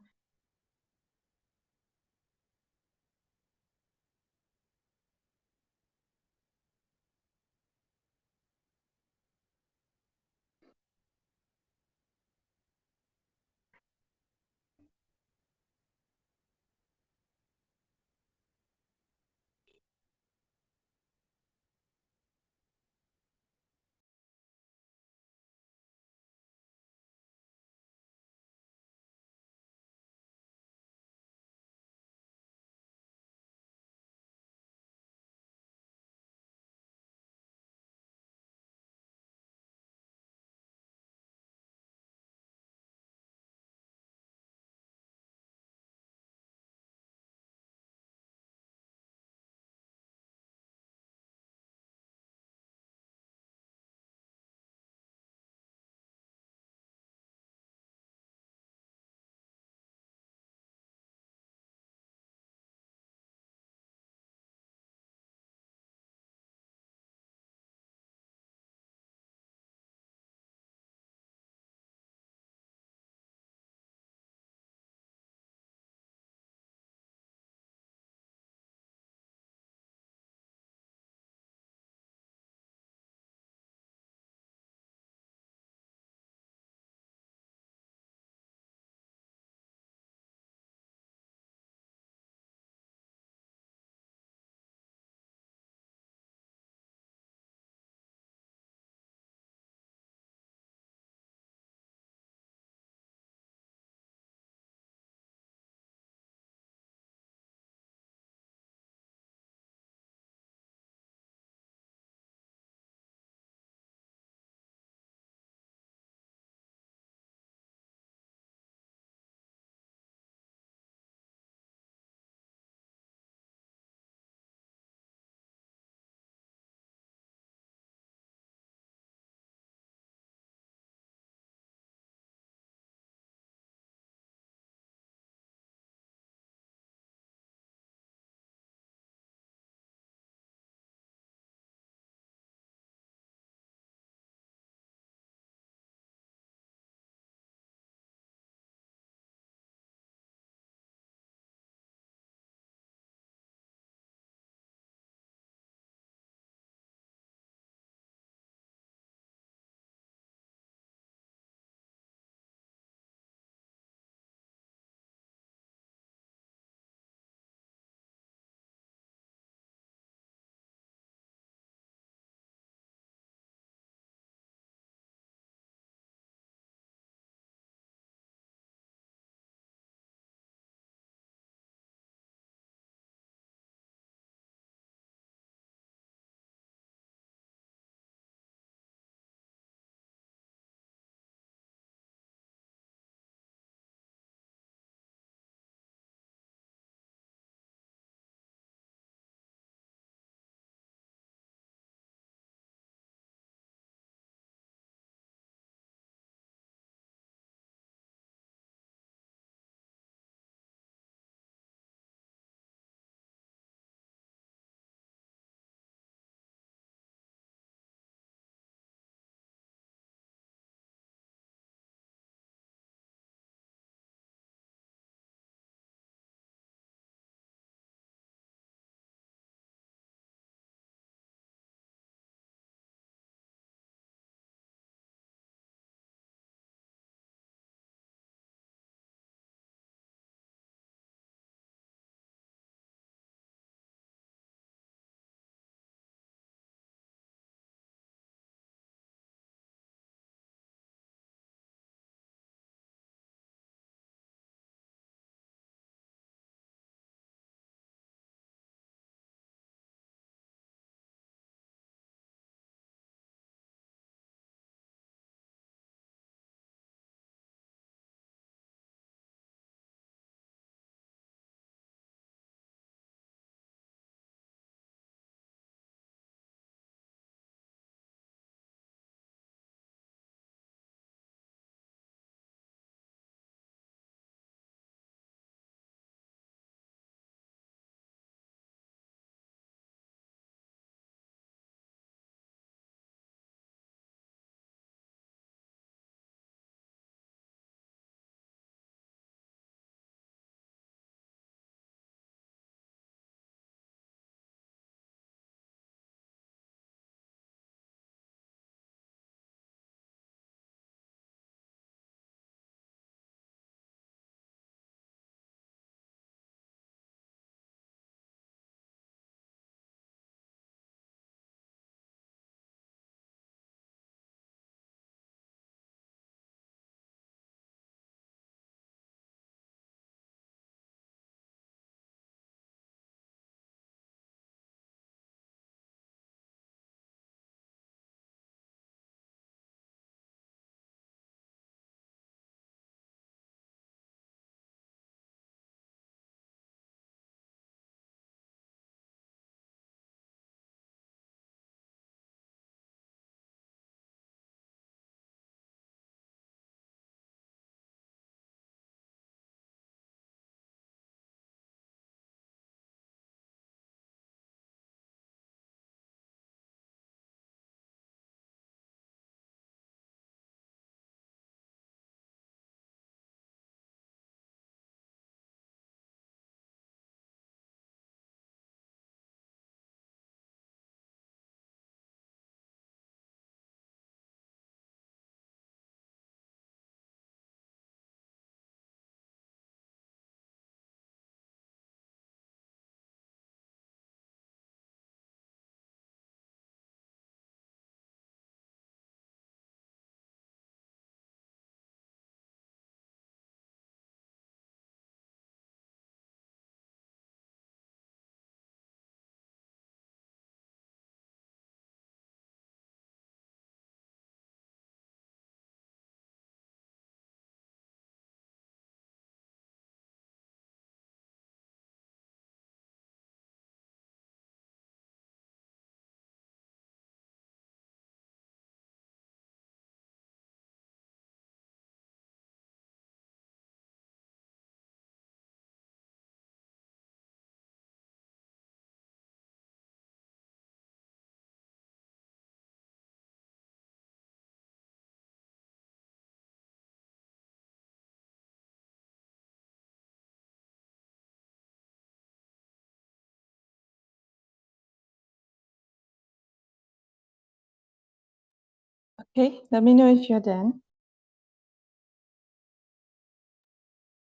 Okay, let me know if you're done.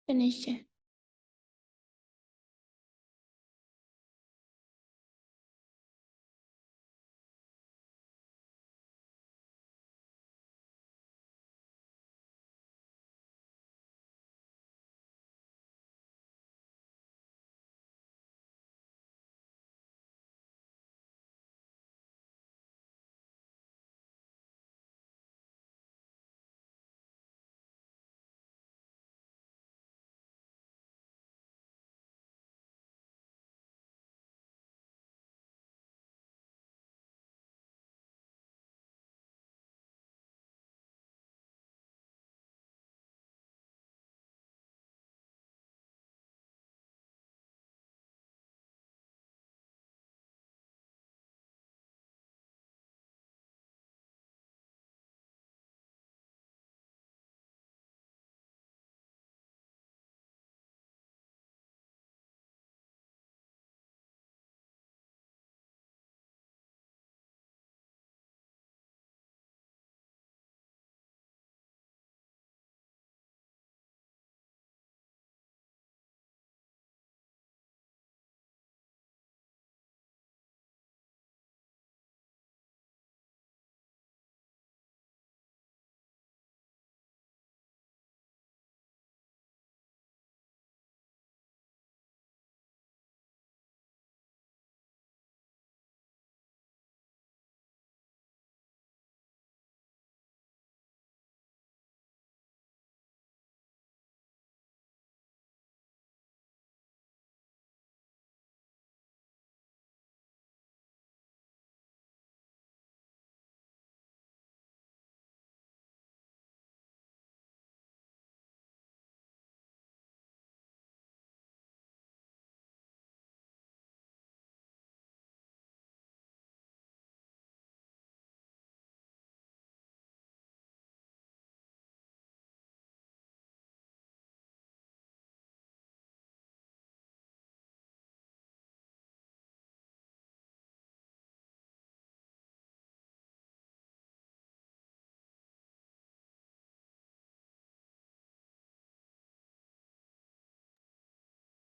Finish.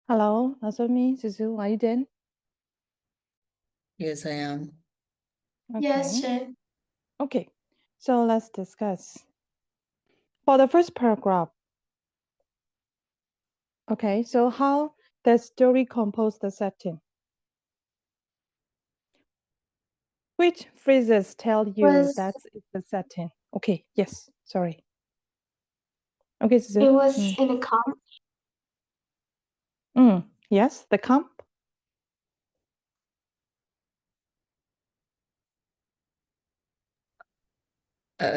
Hello, Azumi, Suzu, are you done? Yes, I am. Yes, Okay. Shin. Okay, so let's discuss. For the first paragraph, okay, so how does story compose the setting? Which phrases tell you Was that it's the setting? Okay, yes, sorry. Okay, it Suzu. was in a camp? Yes, the camp.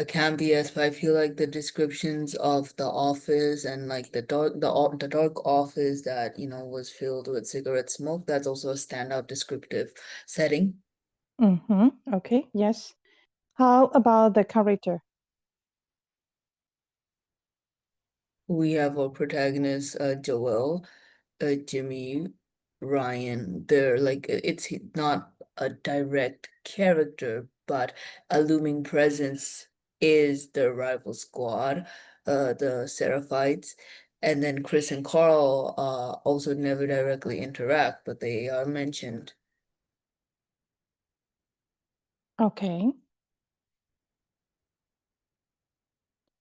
Can be, yes, but I feel like the descriptions of the office and like the dark office that was filled with cigarette smoke, that's also a standout descriptive setting. Okay, yes. How about the character? We have our protagonist, Joel, Jimmy, Ryan. They're like it's not a direct character, but a looming presence is the rival squad, the Seraphites. And then Chris and Carl also never directly interact, but they are mentioned. Okay.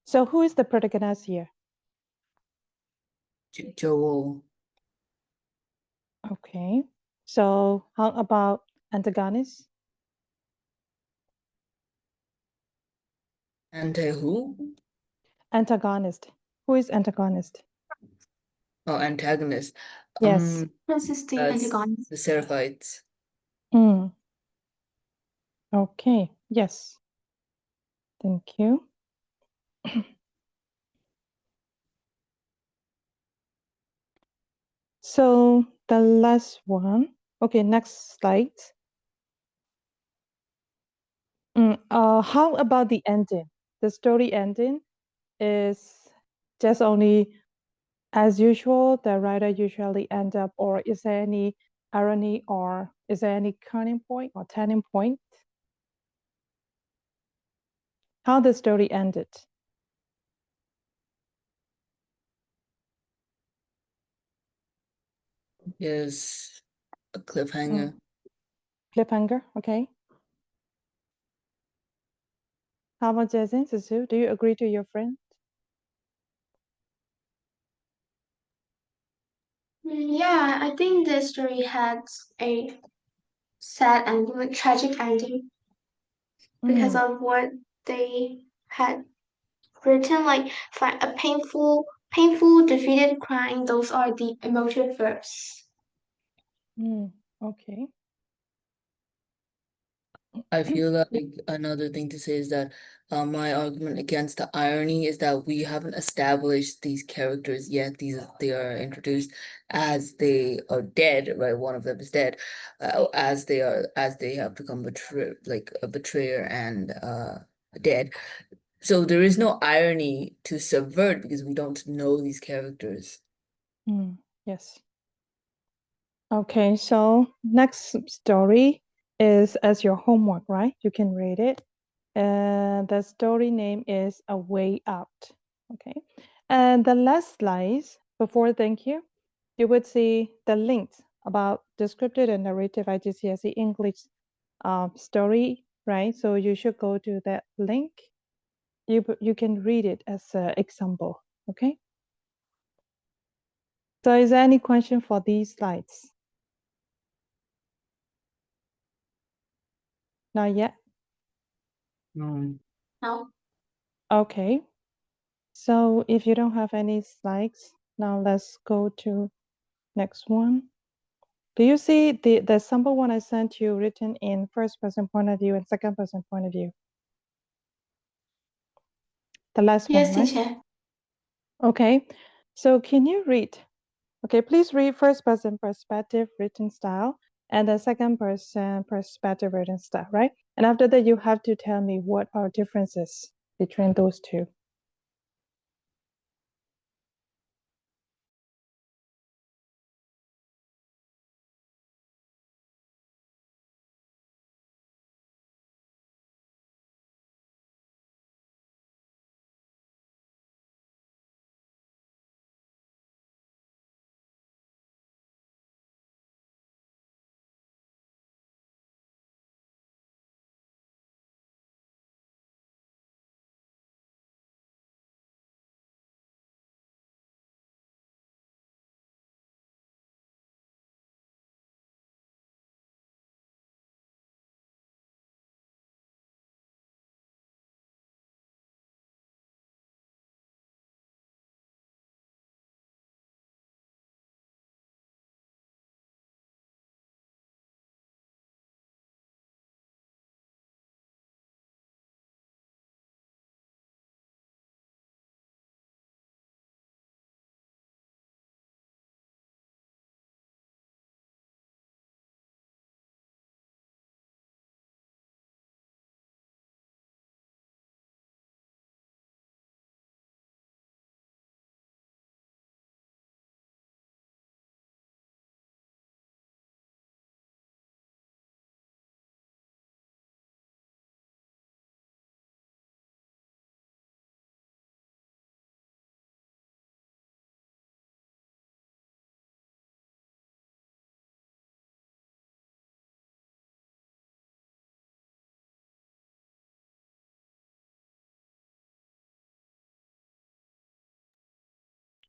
So who is the protagonist here? Joel. Okay. So how about antagonist? And who? Antagonist. Who is antagonist? Oh, antagonist. Yes. This is the That's antagonist. the Seraphites. Mm. Okay. Yes. Thank you. So the last one. Okay, next slide. How about the ending? The story ending is just only as usual, the writer usually end up, or is there any irony, or is there any turning point or turning point? how the story ended. Yes, a cliffhanger. Cliffhanger, okay. How about Jason, Susu? Do you agree to your friend? Yeah, I think the story had a sad ending, like tragic ending, because of what they had written, like a painful, defeated, crying. Those are the emotive verbs. Okay. I feel like another thing to say is that my argument against the irony is that we haven't established these characters yet. They are introduced as they are dead, right? One of them is dead, as they have become like a betrayer and dead. So there is no irony to subvert because we don't know these characters. Yes. Okay, so next story is as your homework, right? You can read it. The story name is A Way Out. Okay. And the last slides before thank you, you would see the links about descriptive and narrative iGCSE English story, right? So you should go to that link. You can read it as an example. Okay. So is there any question for these slides? Not yet. No. Okay. So if you don't have any slides, now let's go to next one. Do you see the sample one I sent you written in first person point of view and second person point of view? The last Yes, one, right? teacher. Okay. So can you read? Okay, please read first person perspective written style and the second person perspective written style, right? And after that, you have to tell me what are differences between those two.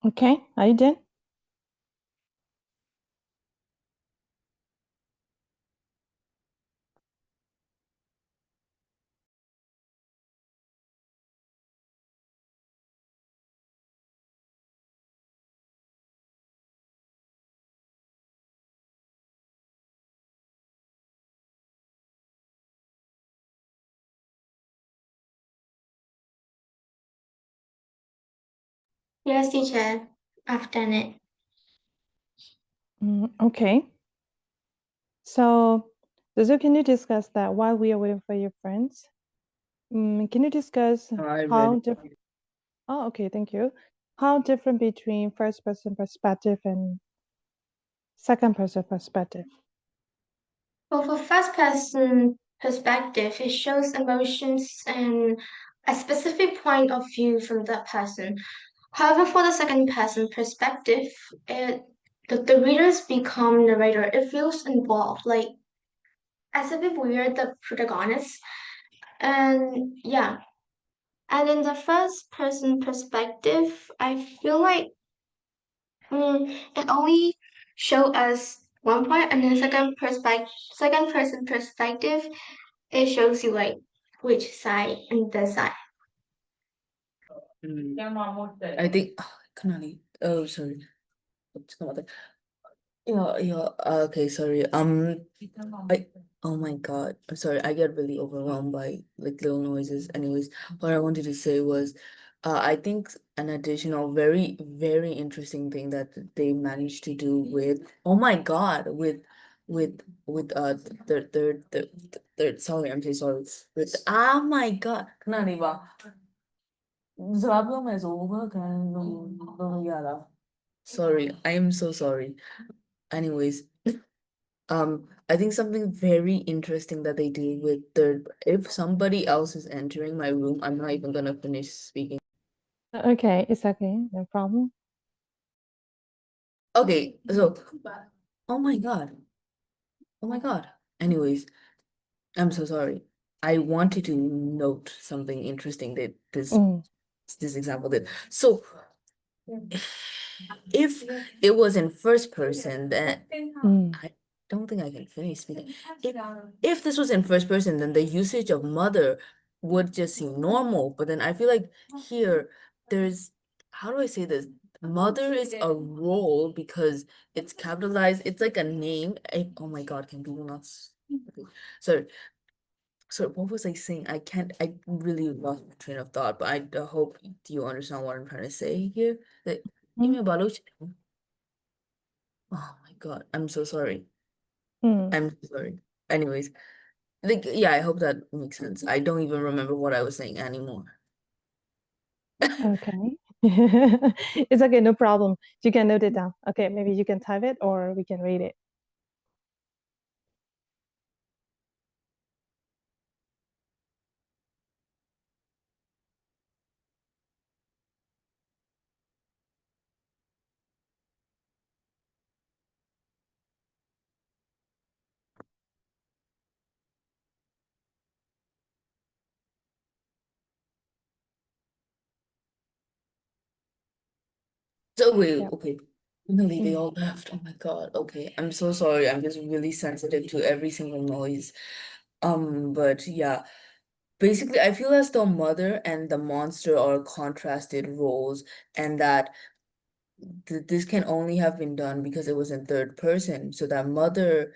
Okay, are you done? Yes, teacher. I've done it. Okay. So, Zuzu, can you discuss that while we are waiting for your friends? Can you discuss how different? Oh, okay, thank you. How different between first person perspective and second person perspective? Well, for first person perspective, it shows emotions and a specific point of view from that person. However, for the second person perspective, the readers become narrator. It feels involved, like as if we are the protagonist. And yeah, and in the first person perspective, I feel like it only show us one point, and then second person perspective, it shows you like which side and the side. I think Kanali. Oh, sorry. Yeah, okay, sorry. Oh my God, I'm sorry. I get really overwhelmed by like little noises. Anyways, what I wanted to say was, I think an additional very, very interesting thing that they managed to do with, oh my God, with third, sorry, I'm so sorry. With, oh my God, Kanali ba? Sabi mo over, sorry, I am so sorry. Anyways, I think something very interesting that they do with if somebody else is entering my room, I'm not even gonna finish speaking. Okay, it's okay, no problem. Okay, so, oh my God, oh my God. Anyways, I'm so sorry. I wanted to note something interesting that this example did. So, if it was in first person, then I don't think I can finish speaking. If this was in first person, then the usage of mother would just seem normal. But then I feel like here there's, how do I say this? Mother is a role because it's capitalized. It's like a name. Oh my God, can people not? Okay. So what was I saying? I really lost my train of thought, but I hope you understand what I'm trying to say here. That, oh my God, I'm so sorry. I'm so sorry. Anyways, like, yeah, I hope that makes sense. I don't even remember what I was saying anymore. Okay. It's okay, no problem. You can note it down. Okay, maybe you can type it or we can read it. So wait, Yep. okay. Finally, they all left. Oh my God. Okay, I'm so sorry. I'm just really sensitive to every single noise. But yeah, basically, I feel as though mother and the monster are contrasted roles, and that this can only have been done because it was in third person. So that mother,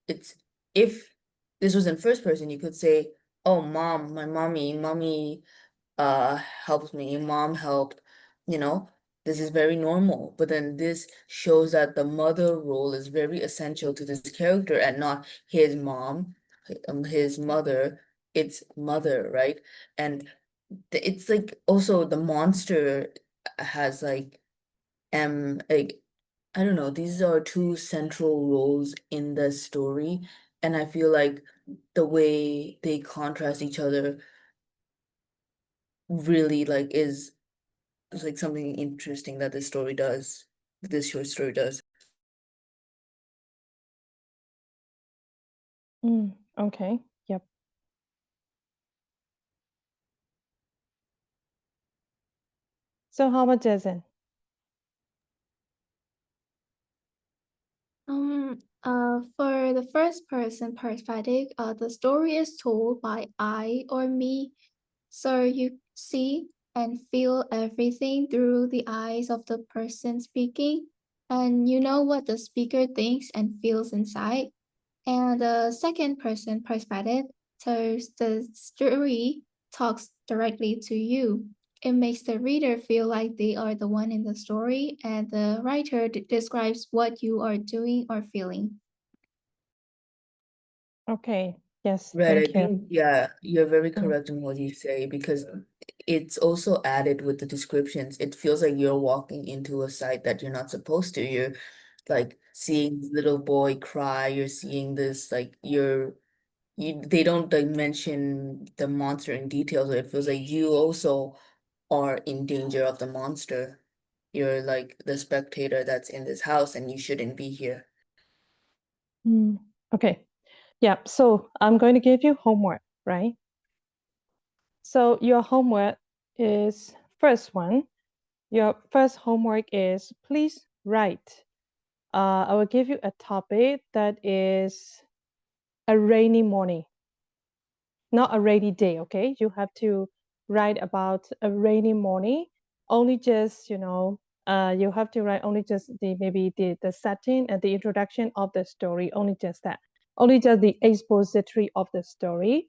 it's if this was in first person, you could say, "Oh, mom, my mommy helped me, mom helped," you know, this is very normal. But then this shows that the mother role is very essential to this character and not his mom, his mother, it's mother, right? And it's like also the monster has like I don't know, these are two central roles in the story, and I feel like the way they contrast each other really like is like something interesting that this story does, this short story does. Okay, yep. So how about Jason? For the first person perspective, the story is told by I or me, so you see and feel everything through the eyes of the person speaking, and you know what the speaker thinks and feels inside. And the second person perspective, so the story talks directly to you. It makes the reader feel like they are the one in the story, and the writer describes what you are doing or feeling. Okay, yes, Right, I thank you. think, yeah, you're very correct in what you say because it's also added with the descriptions. It feels like you're walking into a site that you're not supposed to. You're like seeing this little boy cry, you're seeing this, like, you're they don't like mention the monster in detail, so it feels like you also are in danger of the monster. You're like the spectator that's in this house and you shouldn't be here. Okay. Yeah, so I'm going to give you homework, right? So your homework is first one. Your first homework is please write. I will give you a topic that is a rainy morning, not a rainy day, okay? You have to write about a rainy morning, only just, you have to write only just maybe the setting and the introduction of the story, only just that, only just the expository of the story.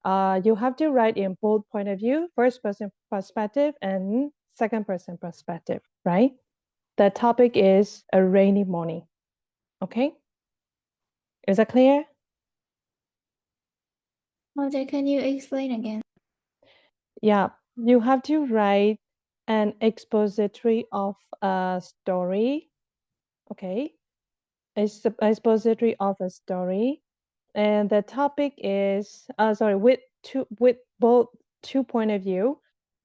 You have to write in both point of view, first person perspective and second person perspective, right? The topic is a rainy morning, okay? Is that clear? Mother, can you explain again? Yeah, you have to write an expository of a story, okay? Expository of a story, and the topic is with both two point of view,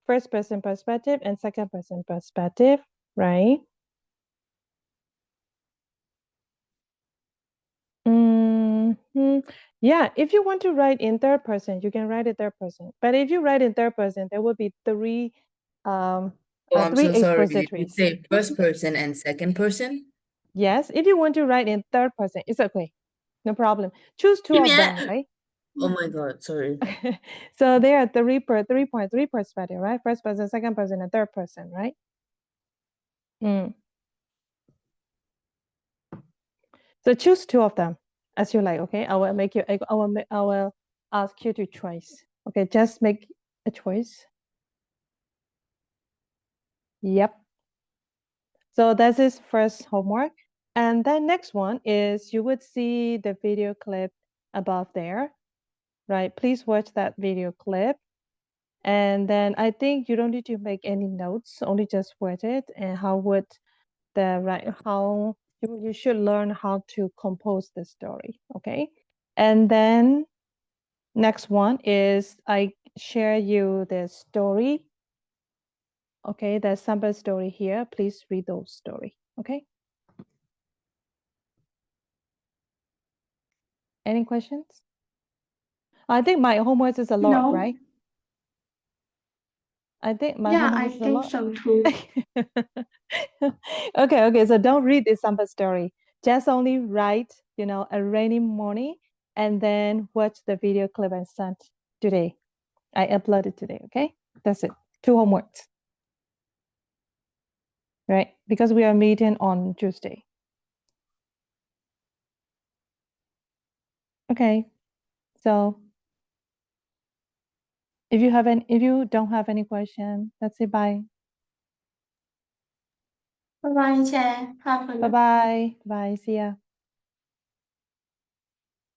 first person perspective and second person perspective, right? Yeah, if you want to write in third person, you can write it third person. But if you write in third person, there will be three Oh, I'm three so sorry. Did you expositories. say first person and second person? Yes, if you want to write in third person, it's okay. No problem. Choose two of them, right? Oh my God, sorry. So there are three perspective, right? First person, second person, and third person, right? So choose two of them as you like, okay? I will ask you to choice. Okay, just make a choice. Yep. So that's his first homework. And then next one is you would see the video clip above there, right? Please watch that video clip. And then I think you don't need to make any notes, only just watch it and how you should learn how to compose the story, okay? And then next one is I share you the story. Okay, there's sample story here. Please read those story, okay? Any questions? I think my homework is a lot, No. right? I think my Yeah, homework I is a think lot. so too. Okay, so don't read this sample story. Just only write, a rainy morning and then watch the video clip I sent today. I uploaded today, okay? That's it. 2 homeworks. Right? Because we are meeting on Tuesday. Okay. So if you don't have any question, that's it. Bye. Bye bye, Chair. Have a Bye bye. Bye. See ya.